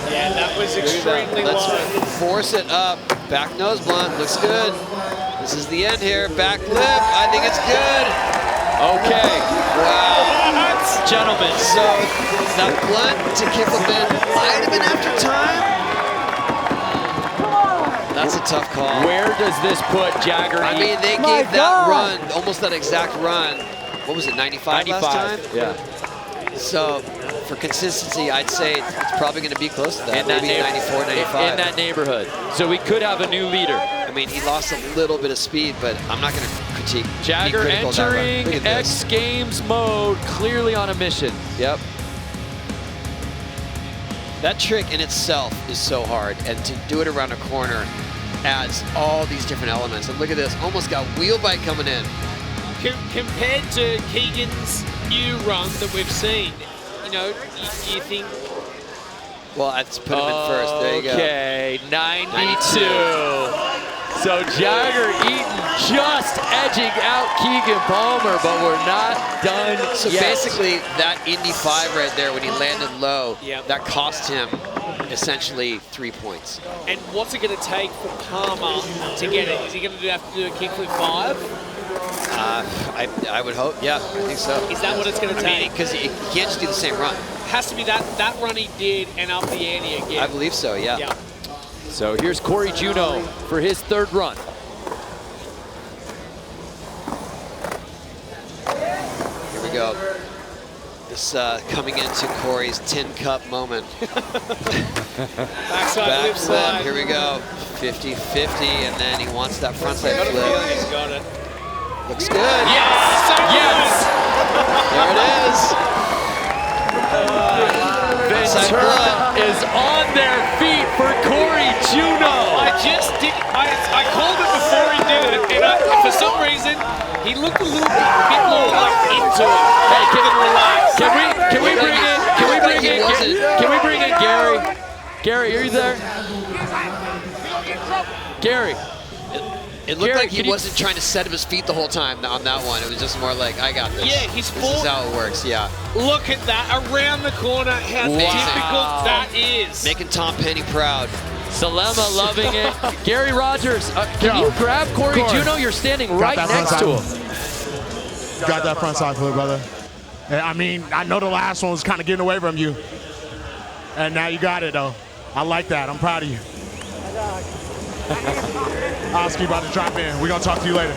Yeah, that was extremely low. Let's force it up. Back nose blunt. Looks good. This is the end here. Backflip. I think it's good. Okay. Wow. Gentlemen. So that blunt to kickflip in might have been after time. That's a tough call. Where does this put Jagger? I mean, they gave that run, almost that exact run. What was it, 95 last time? Yeah. So for consistency, I'd say it's probably going to be close to that. In that maybe 94, 95. In that neighborhood. So we could have a new leader. I mean, he lost a little bit of speed, but I'm not going to critique. Jagger entering X Games mode, clearly on a mission. Yep. That trick in itself is so hard, and to do it around a corner adds all these different elements. And look at this, almost got wheel bite coming in. Compared to Keegan's new run that we've seen, you know, you think... Well, let's put him in first. There you go. Okay, 92. So Jagger Eaton just edging out Keegan Palmer, but we're not done So yet. basically, that Indy 5 right there, when he landed low, that cost him essentially 3 points. And what's it going to take for Palmer to get it? Is he going to have to do a kickflip 5? I would hope, yeah, I think so. Is that what it's going to take? Because he can't just do the same run. Has to be that run he did and up the ante again. I believe so, yeah. So here's Corey Juneau for his third run. Here we go. This coming into Corey's tin cup moment. Backside lip slide. Here we go. 50-50, and then he wants that frontside flip. He's got it. Looks good. Yes! Yes! There it is. Ventura is on their feet for Corey Juno. I called it before he did it, and for some reason, he looked a little bit more like into it. Hey, can we bring in Gary? Gary, are you there? Gary. It looked like he wasn't trying to set up his feet the whole time on that one. It was just more like, I got this. Yeah, he's full. This is how it works, yeah. Look at that, around the corner, how difficult that is. Making Tom Penny proud. Salema loving it. Gary Rogers, can you grab Corey Juno? You're standing right next to him. Got that front side flip, brother. I mean, I know the last one was kind of getting away from you. And now you got it, though. I like that. I'm proud of you. Oski about to drop in. We're going to talk to you later.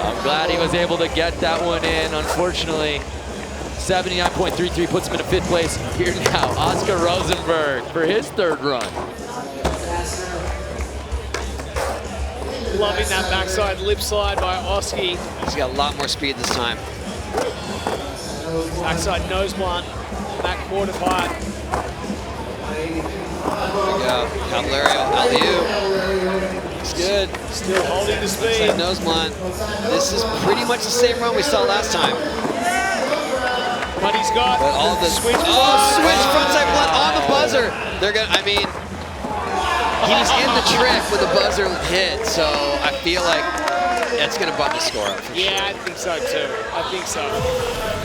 I'm glad he was able to get that one in. Unfortunately, 79.33 puts him in a 5th place. Here now, Oscar Rosenberg for his 3rd run. Loving that backside lip slide by Oski. He's got a lot more speed this time. Backside nose blunt, back quarter pipe. There we go. Caballero, alley-oop. It's good. Still holding the speed. Backside nose blunt. This is pretty much the same run we saw last time. But he's got all the switch. Switch frontside blunt on the buzzer. They're gonna. I mean, he was in the trick when the buzzer hit, so I feel like it's gonna bump the score up. Yeah, I think so too. I think so.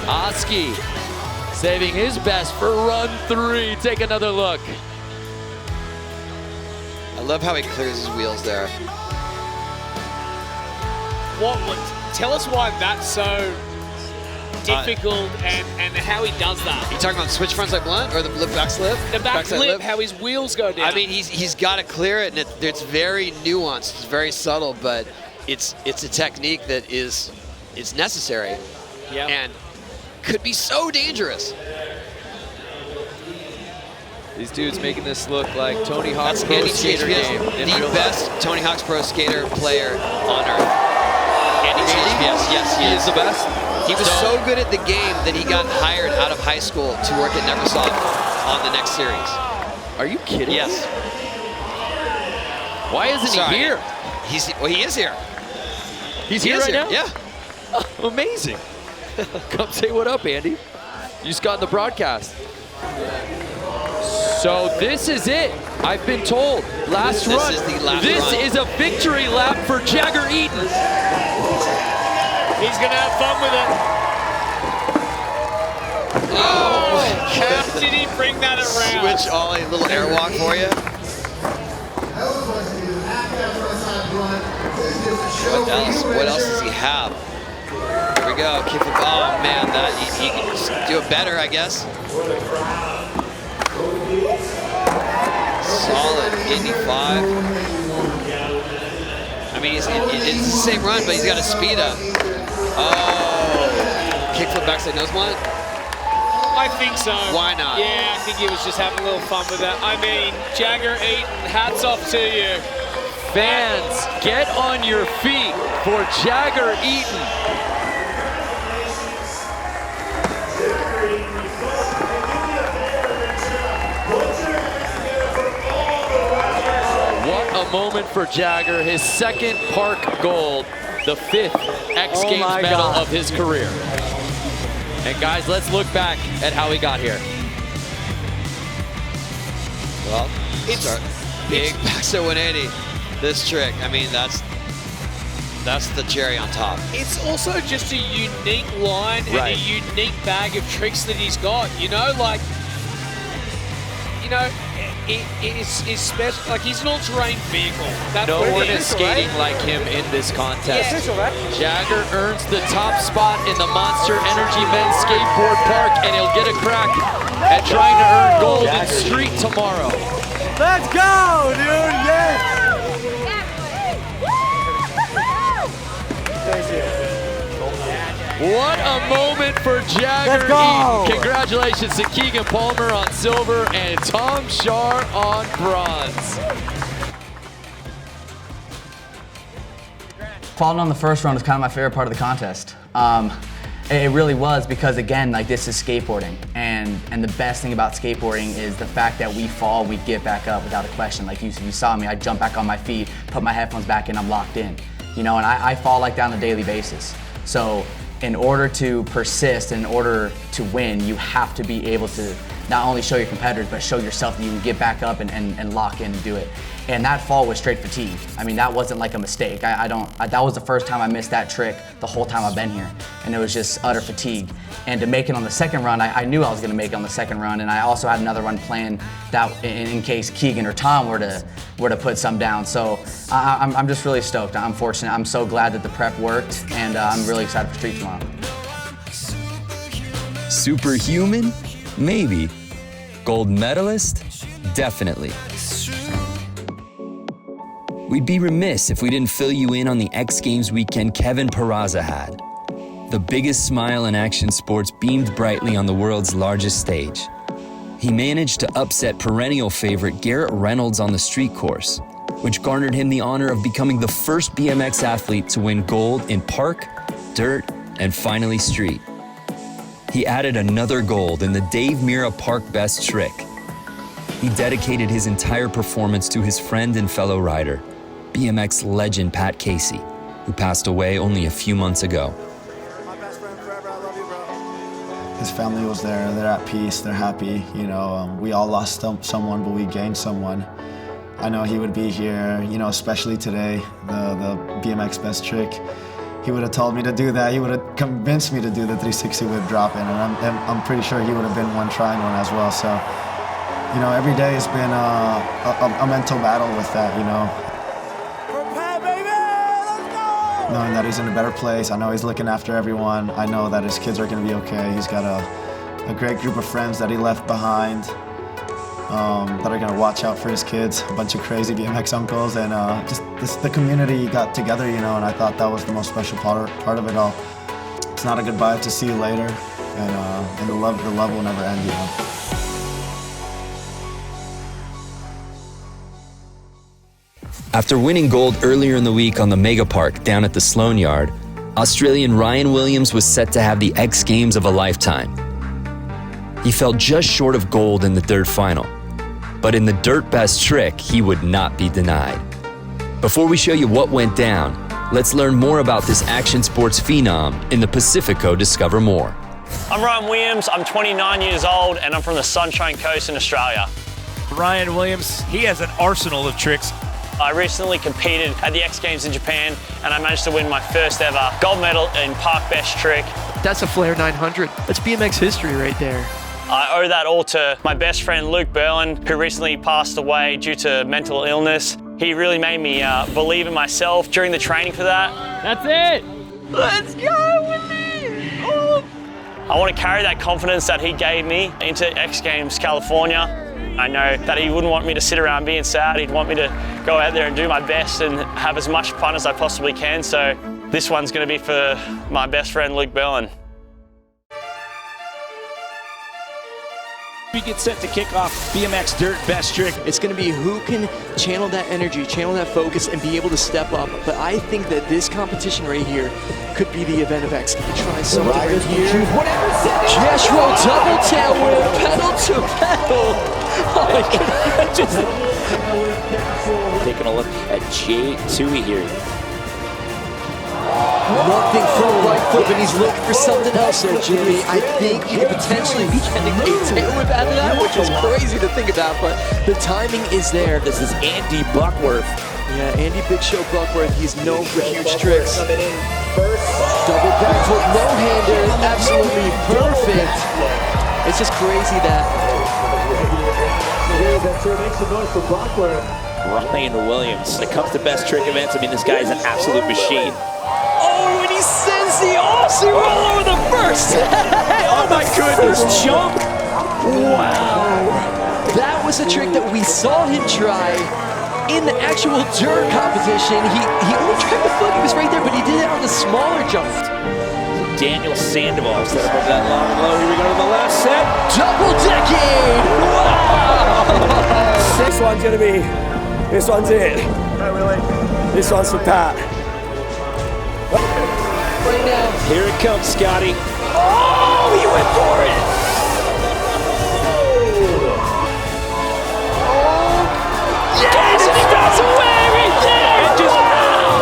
Oski saving his best for run 3. Take another look. I love how he clears his wheels there. Tell us why that's so difficult and how he does that. You talking about switch frontside blunt or the back slip? The back flip, how his wheels go down. I mean, he's got to clear it, and it's very nuanced. It's very subtle, but it's a technique that is necessary, and could be so dangerous. These dudes making this look like Tony Hawk's Pro Andy Skater game. The best Tony Hawk's Pro Skater player on earth. Andy HBS, yes, he is the best. He was so good at the game that he got hired out of high school to work at Neversoft on the next series. Are you kidding? Yes. Why isn't he here? He is here. He's here right now? Yeah. Amazing. Come say what up, Andy. You just got in the broadcast. So this is it. I've been told. Last run. This is the last This run. is a victory lap for Jagger Eaton. He's gonna have fun with it. Oh, how did he bring that around? Switch ollie, a little airwalk for you. What else does he have? Here we go. Kick the ball. Oh man, that he can just do it better, I guess. Solid 85. I mean, it's the same run, but he's got a speed up. Oh, kickflip backside nose blunt. I think so. Why not? Yeah, I think he was just having a little fun with that. I mean, Jagger Eaton, hats off to you. Fans, get on your feet for Jagger Eaton. What a moment for Jagger, his 2nd Park Gold, the 5th X Games medal of his career. And guys, let's look back at how he got here. Well, it's big backside 180. This trick, I mean, that's the cherry on top. It's also just a unique line and a unique bag of tricks that he's got. You know, like, you know, it's special. Like, he's an all-terrain vehicle. That's no one is skating like him in this contest. Jagger earns the top spot in the Monster Energy Men's Skateboard Park, and he'll get a crack at trying to earn gold in Street tomorrow. Let's go, dude! Yes! Thank you. What a moment for Jagger. Let's go. Congratulations to Keegan Palmer on silver and Tom Shar on bronze. Falling on the first run was kind of my favorite part of the contest. It really was because, again, like, this is skateboarding, and the best thing about skateboarding is the fact that we fall, we get back up without a question. Like you saw me, I jump back on my feet, put my headphones back in, I'm locked in. You know, and I fall like that on a daily basis. So in order to persist, in order to win, you have to be able to not only show your competitors, but show yourself that you can get back up and lock in and do it. And that fall was straight fatigue. I mean, that wasn't like a mistake. That was the first time I missed that trick the whole time I've been here. And it was just utter fatigue. And to make it on the second run, I knew I was gonna make it on the second run, and I also had another run planned that in case Keegan or Tom were to put some down. So I'm just really stoked. I'm fortunate. I'm so glad that the prep worked, and I'm really excited for Street tomorrow. Superhuman? Maybe. Gold medalist? Definitely. We'd be remiss if we didn't fill you in on the X Games weekend Kevin Peraza had. The biggest smile in action sports beamed brightly on the world's largest stage. He managed to upset perennial favorite Garrett Reynolds on the street course, which garnered him the honor of becoming the first BMX athlete to win gold in park, dirt, and finally street. He added another gold in the Dave Mira Park Best trick. He dedicated his entire performance to his friend and fellow rider, BMX legend Pat Casey, who passed away only a few months ago. His family was there, they're at peace, they're happy. You know, we all lost someone, but we gained someone. I know he would be here, you know, especially today, the BMX Best trick. He would have told me to do that. He would have convinced me to do the 360 whip drop in, and I'm pretty sure he would have been one trying one as well. So, you know, every day has been a mental battle with that, you know. Knowing that he's in a better place, I know he's looking after everyone. I know that his kids are going to be okay. He's got a great group of friends that he left behind that are going to watch out for his kids. A bunch of crazy BMX uncles, and just the community got together, you know. And I thought that was the most special part of it all. It's not a goodbye to see you later, and the love will never end, you know. After winning gold earlier in the week on the Mega Park down at the Sloan Yard, Australian Ryan Williams was set to have the X Games of a lifetime. He fell just short of gold in the dirt final, but in the dirt best trick, he would not be denied. Before we show you what went down, let's learn more about this action sports phenom in the Pacifico Discover More. I'm Ryan Williams, I'm 29 years old, and I'm from the Sunshine Coast in Australia. Ryan Williams, he has an arsenal of tricks. I recently competed at the X Games in Japan, and I managed to win my first ever gold medal in Park Best trick. That's a Flair 900. That's BMX history right there. I owe that all to my best friend Luke Berlin, who recently passed away due to mental illness. He really made me believe in myself during the training for that. That's it! Let's go with me! Oh. I want to carry that confidence that he gave me into X Games California. I know that he wouldn't want me to sit around being sad. He'd want me to go out there and do my best and have as much fun as I possibly can. So this one's going to be for my best friend, Luke Berlin. We get set to kick off BMX Dirt Best Trick. It's going to be who can channel that energy, channel that focus, and be able to step up. But I think that this competition right here could be the event of X. Try something right here. Cash roll, double tail whip, pedal to pedal. Oh my God. Taking a look at J2 here. Nothing for the right foot, but he's looking for something else there, Jimmy. I think he could potentially be getting a tail whip out of that, which is crazy to think about, but the timing is there. This is Andy Buckworth. Yeah, Andy Big Show Buckworth, he's known for huge tricks. Double backflip, no-hander, absolutely perfect. It's just crazy that... Makes the noise for Buckworth. Ryan Williams. When it comes to best trick events, I mean, this guy is an absolute machine. Oh, and he sends the Aussie roll over the first. Oh my goodness, jump. Wow. That was a trick that we saw him try in the actual dirt competition. He only tried the foot, he was right there, but he did it on the smaller jump. Daniel Sandoval. Set up over that long and low. Here we go to the last set. Double decade! Wow! This one's gonna be, this one's it. This one's for Pat. Right now. Here it comes, Scotty. Oh, he went for it! Yes, and he goes away right there! And just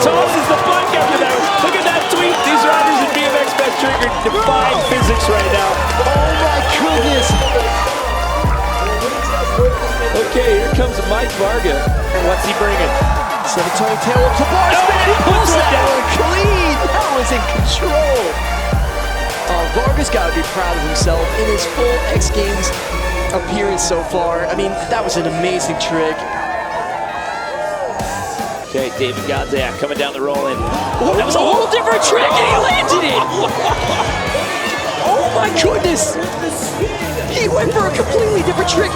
tosses the bike after that. Look at that tweet. These riders in BMX Best Trick are defying physics right now. Oh my goodness! Okay, here comes Mike Varga. What's he bringing? 720 tail up to bar spin. He pulls that one clean. That was in control. Varga's got to be proud of himself in his full X Games appearance so far. I mean, that was an amazing trick. Okay, David Godzak coming down the roll in. Oh, that was a whole different trick, and he landed it. Oh my goodness. He went for a completely different trick.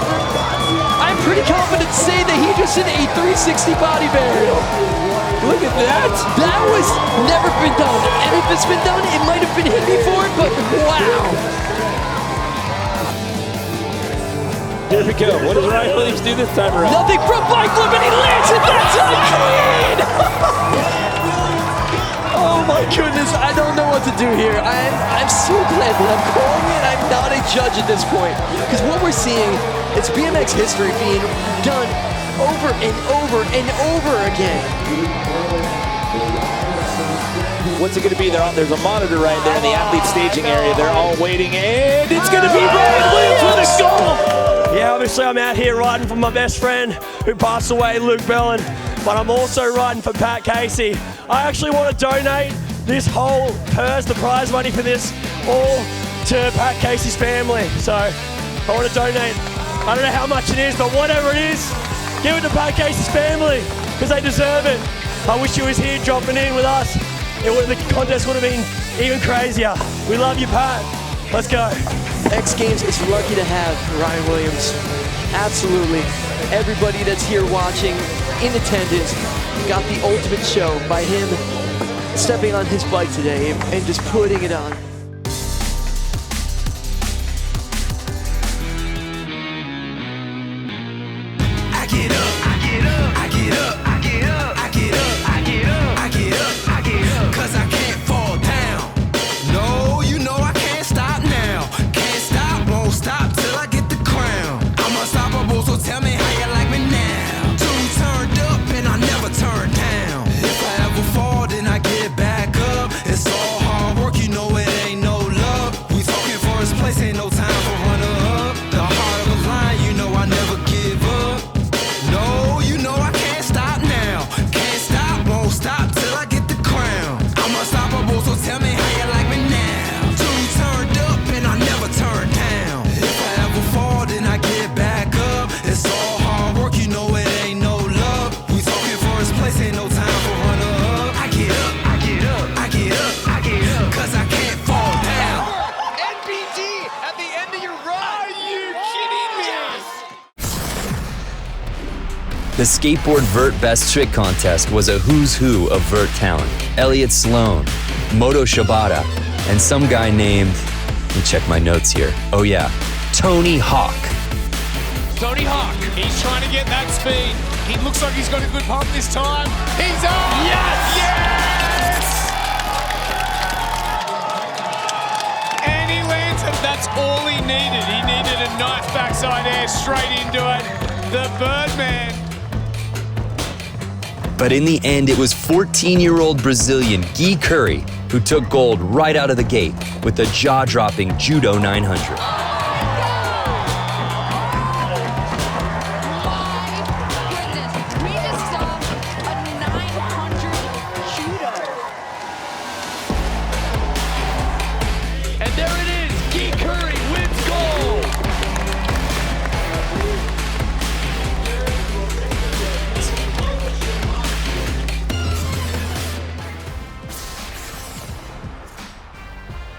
I'm pretty confident to say that he just did a 360 body burial. Look at that. That was never been done. And if it's been done, it might have been hit before, but wow. Here we go. What does Ryan Williams do this time around? Nothing from bike flip, and he lands it. That's clean. Oh my goodness, I don't know what to do here. I'm so glad that I'm calling it. I'm not a judge at this point. Because what we're seeing is BMX history being done over and over and over again. What's it going to be? There's a monitor right there in the athlete staging area. They're all waiting, and it's going to be Ryan Williams with a goal. Yeah, obviously I'm out here riding for my best friend who passed away, Luke Bellin, but I'm also riding for Pat Casey. I actually want to donate this whole purse, the prize money for this, all to Pat Casey's family. So I want to donate, I don't know how much it is, but whatever it is, give it to Pat Casey's family, because they deserve it. I wish he was here dropping in with us. The contest would have been even crazier. We love you, Pat. Let's go. X Games is lucky to have Ryan Williams. Absolutely. Everybody that's here watching, in attendance, got the ultimate show by him stepping on his bike today and just putting it on. I get up, I get up, I get up, I get up, I get up, I get up, I get up, I get up, 'cause I can't fall down. No, you know I can't stop now. Can't stop, won't stop till I get the crown. I'm unstoppable, so tell me how you like me now. Too turned up and I never turn down. If I ever fall, then I get back up. It's all hard work, you know it ain't no love. We talking first place, ain't no time for runner up. The heart of a lion, you know I never give up. No, you know I can't stop now. Can't stop, won't stop till I get the crown. I'm unstoppable, so tell me how you like me now. Too turned up and I never turn down. If I ever fall, then I get back up. It's all hard work, you know it ain't no love. We talking first place, ain't no time for runner up. I get up, I get up, I get up, I get up, 'cause I can't fall down. NBD at the end of your run. Are you kidding me? The Skateboard Vert Best Trick Contest was a who's who of vert talent. Elliott Sloan, Moto Shibata, and some guy named, let me check my notes here. Oh yeah, Tony Hawk. Tony Hawk, he's trying to get that speed. He looks like he's got a good pump this time. He's on! Yes! Yes! And he lands it. That's all he needed. He needed a nice backside air straight into it. The Birdman. But in the end, it was 14-year-old Brazilian Guy Curry who took gold right out of the gate with the jaw-dropping Judo 900. And there it is, Guy Curry wins gold.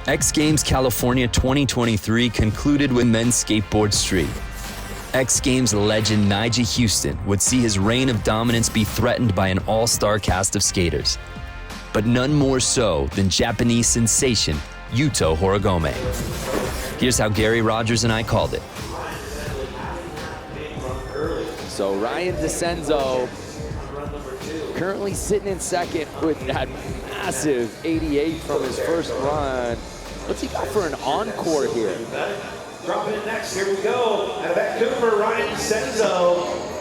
X Games California 2023 concluded with men's skateboard street. X Games legend Nyjah Huston would see his reign of dominance be threatened by an all-star cast of skaters. But none more so than Japanese sensation Yuto Horigome. Here's how Gary Rogers and I called it. So Ryan DeCenzo currently sitting in second with that massive 88 from his first run. What's he got for an encore here? Dropping it next, here we go. Out of Vancouver, Ryan DeCenzo.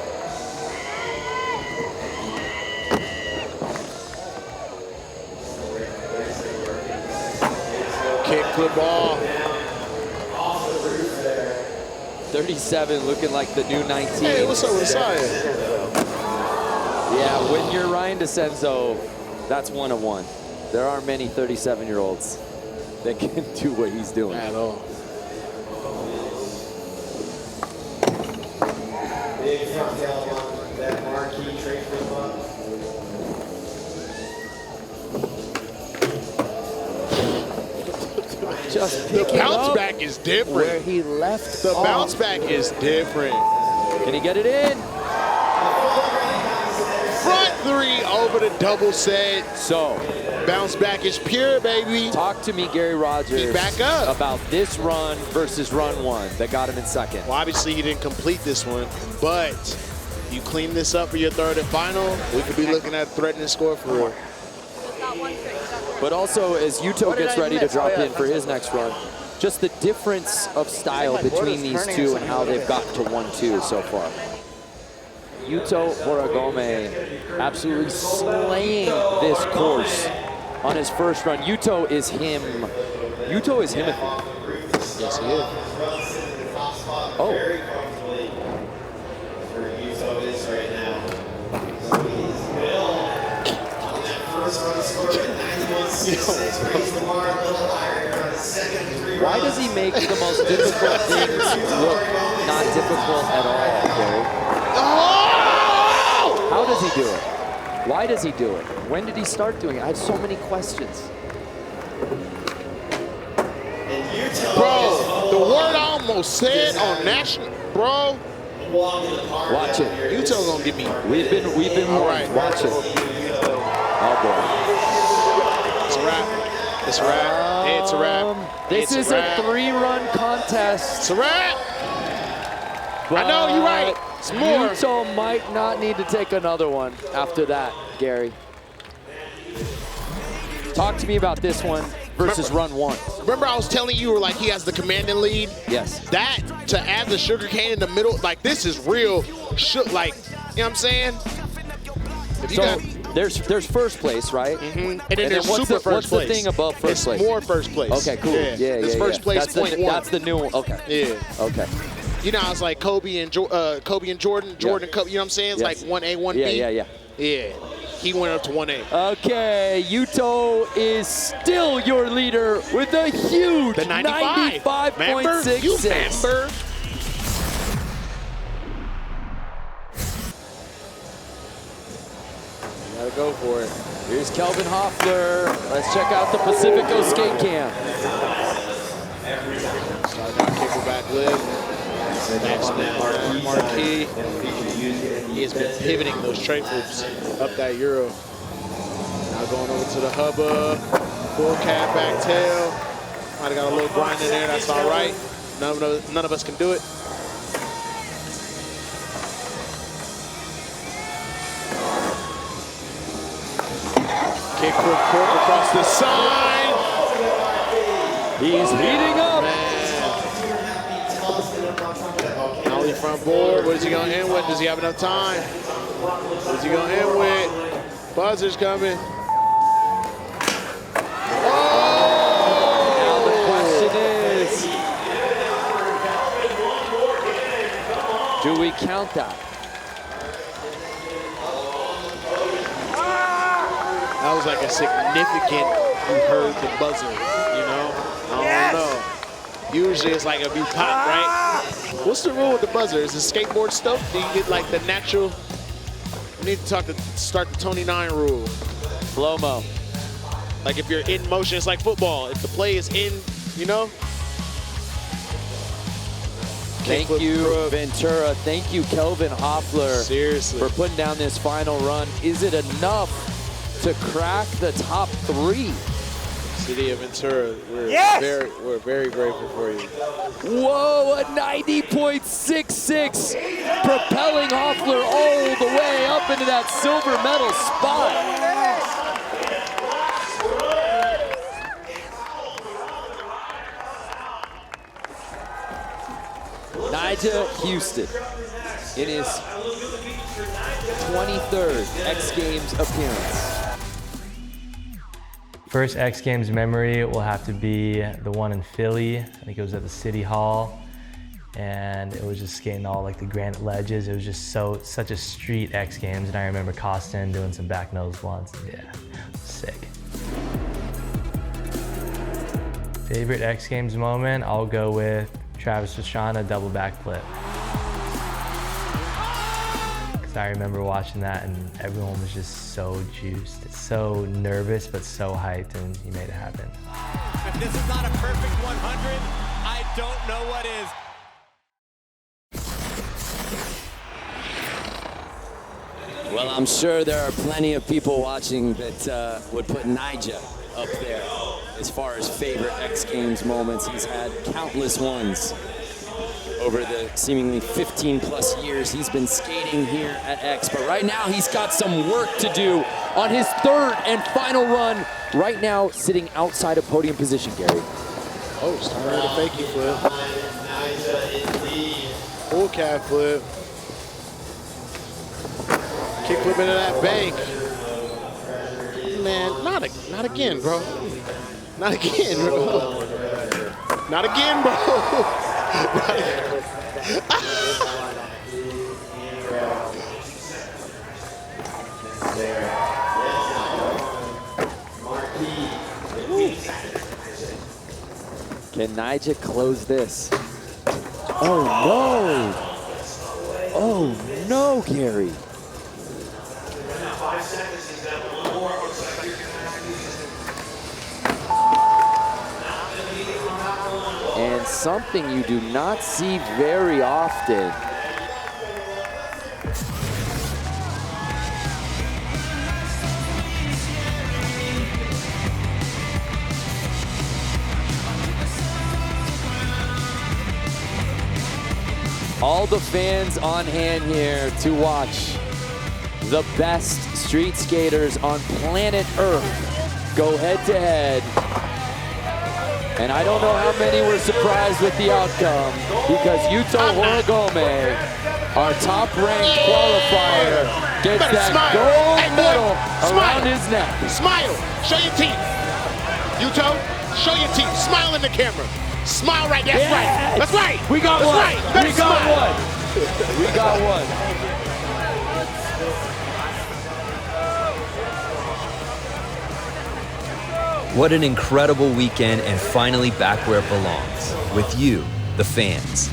Kick flip ball. 37 looking like the new 19. Hey, what's up with Saya? Yeah, when you're Ryan DeCenzo, that's one of one. There aren't many 37-year-olds that can do what he's doing. At all. Big front tail on that marquee trait flip up. Just the picking bounce up back is different. where he left The off. bounce back is different. Can he get it in? Front three over the double set. So, bounce back is pure, baby. Talk to me, Gary Rogers. He's back up. About this run versus run one that got him in second. Well, obviously he didn't complete this one, but you clean this up for your third and final, we could be looking at a threatening score for real. But also, as Yuto gets ready to drop in for his next run, just the difference of style between these two and how they've gotten to 1-2 so far. Yuto Horigome absolutely slaying this course on his first run. Yuto is him. Yuto is him. Yes, he is. Oh. Why does he make the most difficult things look not difficult at all, Gary? Oh! How does he do it? Why does he do it? When did he start doing it? I have so many questions. Bro, the word I almost said on national, bro. Watch it. Yuto gonna get me. We've been all right. Watch it. Oh boy. It's a wrap. It's a wrap. Hey, it's a wrap. This is a 3-run contest. It's a wrap. I know, you're right. It's more. Yuto might not need to take another one after that, Gary. Talk to me about this one versus run one. Remember I was telling you, like, he has the commanding lead? Yes. That, to add the sugar cane in the middle, like, this is real, like, you know what I'm saying? If you So there's first place, right? And then there's what's super the, first what's place. the thing above first It's place? more first place. Okay, cool. Yeah, It's first place, that's point one. That's the new one. Okay. Yeah. Okay. You know, it's like Kobe and Jordan, Jordan and Kobe, you know what I'm saying? It's Yes. like 1A, 1B. Yeah. Yeah. He went up to 1A. Okay, Yuto is still your leader with a huge 95.66. You remember? Gotta go for it. Here's Kelvin Hoffler. Let's check out the Pacifico skate cam. Starting out kicker back lip. Next marquee. He has been pivoting those tray flips up that Euro. Now going over to the hubba. Full cab back tail. Might have got a little grind in there. That's all right. None of us can do it. Kick flip cork across the side. He's heating up. Ollie front board. What is he going to end with? Does he have enough time? What is he going to end with? Buzzer's coming. Now the question is, do we count that? That was like a significant, you heard the buzzer, you know? I don't know. Usually it's like a be pop, right? What's the rule with the buzzer? Is it skateboard stuff? Do you get like the natural? We need to start the Tony 9 rule. Slow-mo. Like if you're in motion, it's like football. If the play is in, you know? Thank you, Ventura. Thank you, Kelvin Hoffler. Seriously. For putting down this final run. Is it enough to crack the top 3? City of Ventura, we're very grateful for you. Whoa, a 90.66, propelling Hoffler all the way up into that silver medal spot. Nigel Houston in his 23rd X Games appearance. First X Games memory will have to be the one in Philly. I think it was at the City Hall, and it was just skating all like the granite ledges. It was just such a street X Games, and I remember Costin doing some back nose once. Yeah, sick. Favorite X Games moment? I'll go with Travis Pastrana double backflip. I remember watching that and everyone was just so juiced, so nervous, but so hyped, and he made it happen. If this is not a perfect 100, I don't know what is. Well, I'm sure there are plenty of people watching that would put Nigel up there as far as favorite X Games moments. He's had countless ones over the seemingly 15 plus years he's been skating here at X. But right now he's got some work to do on his third and final run. Right now sitting outside of podium position, Gary. Oh, starting with a fakie flip. Full calf flip. Kick flip into that bank. Man, not again, bro. Not again, bro. Not again, bro. Can Nigel close this? Oh no! Oh no, Gary. And something you do not see very often. All the fans on hand here to watch the best street skaters on planet Earth go head to head. And I don't know how many were surprised with the outcome, because Yuto Horigome, our top-ranked qualifier, gets that gold medal around his neck. Smile. Show your teeth. Yuto, show your teeth. Smile in the camera. Smile right. That's right. That's right. We got That's one. Right. We got one. We got one. What an incredible weekend, and finally back where it belongs, with you, the fans.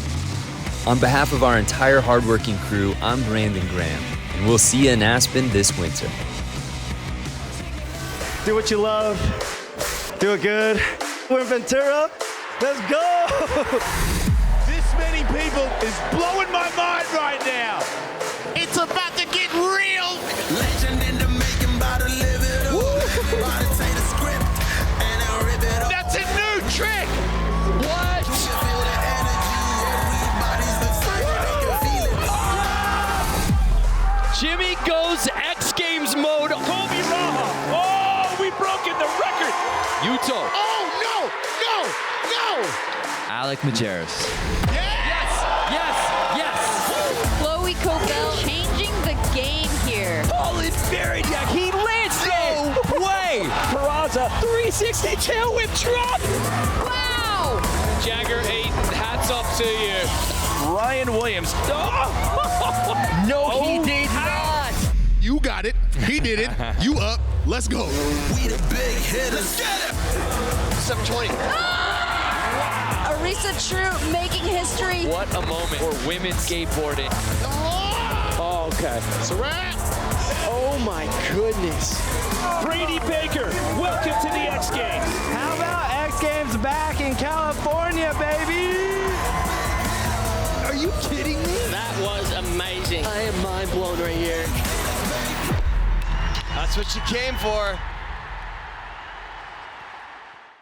On behalf of our entire hardworking crew, I'm Brandon Graham, and we'll see you in Aspen this winter. Do what you love. Do it good. We're in Ventura. Let's go! This many people is blowing my mind right now. It's about to get real. Legend in the making, about to live it up. Everybody say the script, and I'll rip it up. That's a new trick. What? You can feel the energy. Everybody's excited. They can feel it. Jimmy goes X Games mode. Kobe Raha. Oh, we've broken the record. Yuto. Oh, no, no, no. Alec Majerus. Yes, yes, yes. Chloe Cobell changing the game here. Colin Berryjack, he lands No way. Peraza, 360 tail whip drop. Wow! Jagger 8, hats off to you. Ryan Williams. No, he did not. You got it. He did it. You up. Let's go. We the big hitters. Let's get it. 720. Arisa True making history. What a moment for women skateboarding. Oh, okay. It's a wrap. Oh my goodness. Brady Baker, welcome to the X Games. How about X Games back in California, baby? Are you kidding me? That was amazing. I am mind blown right here. That's what you came for.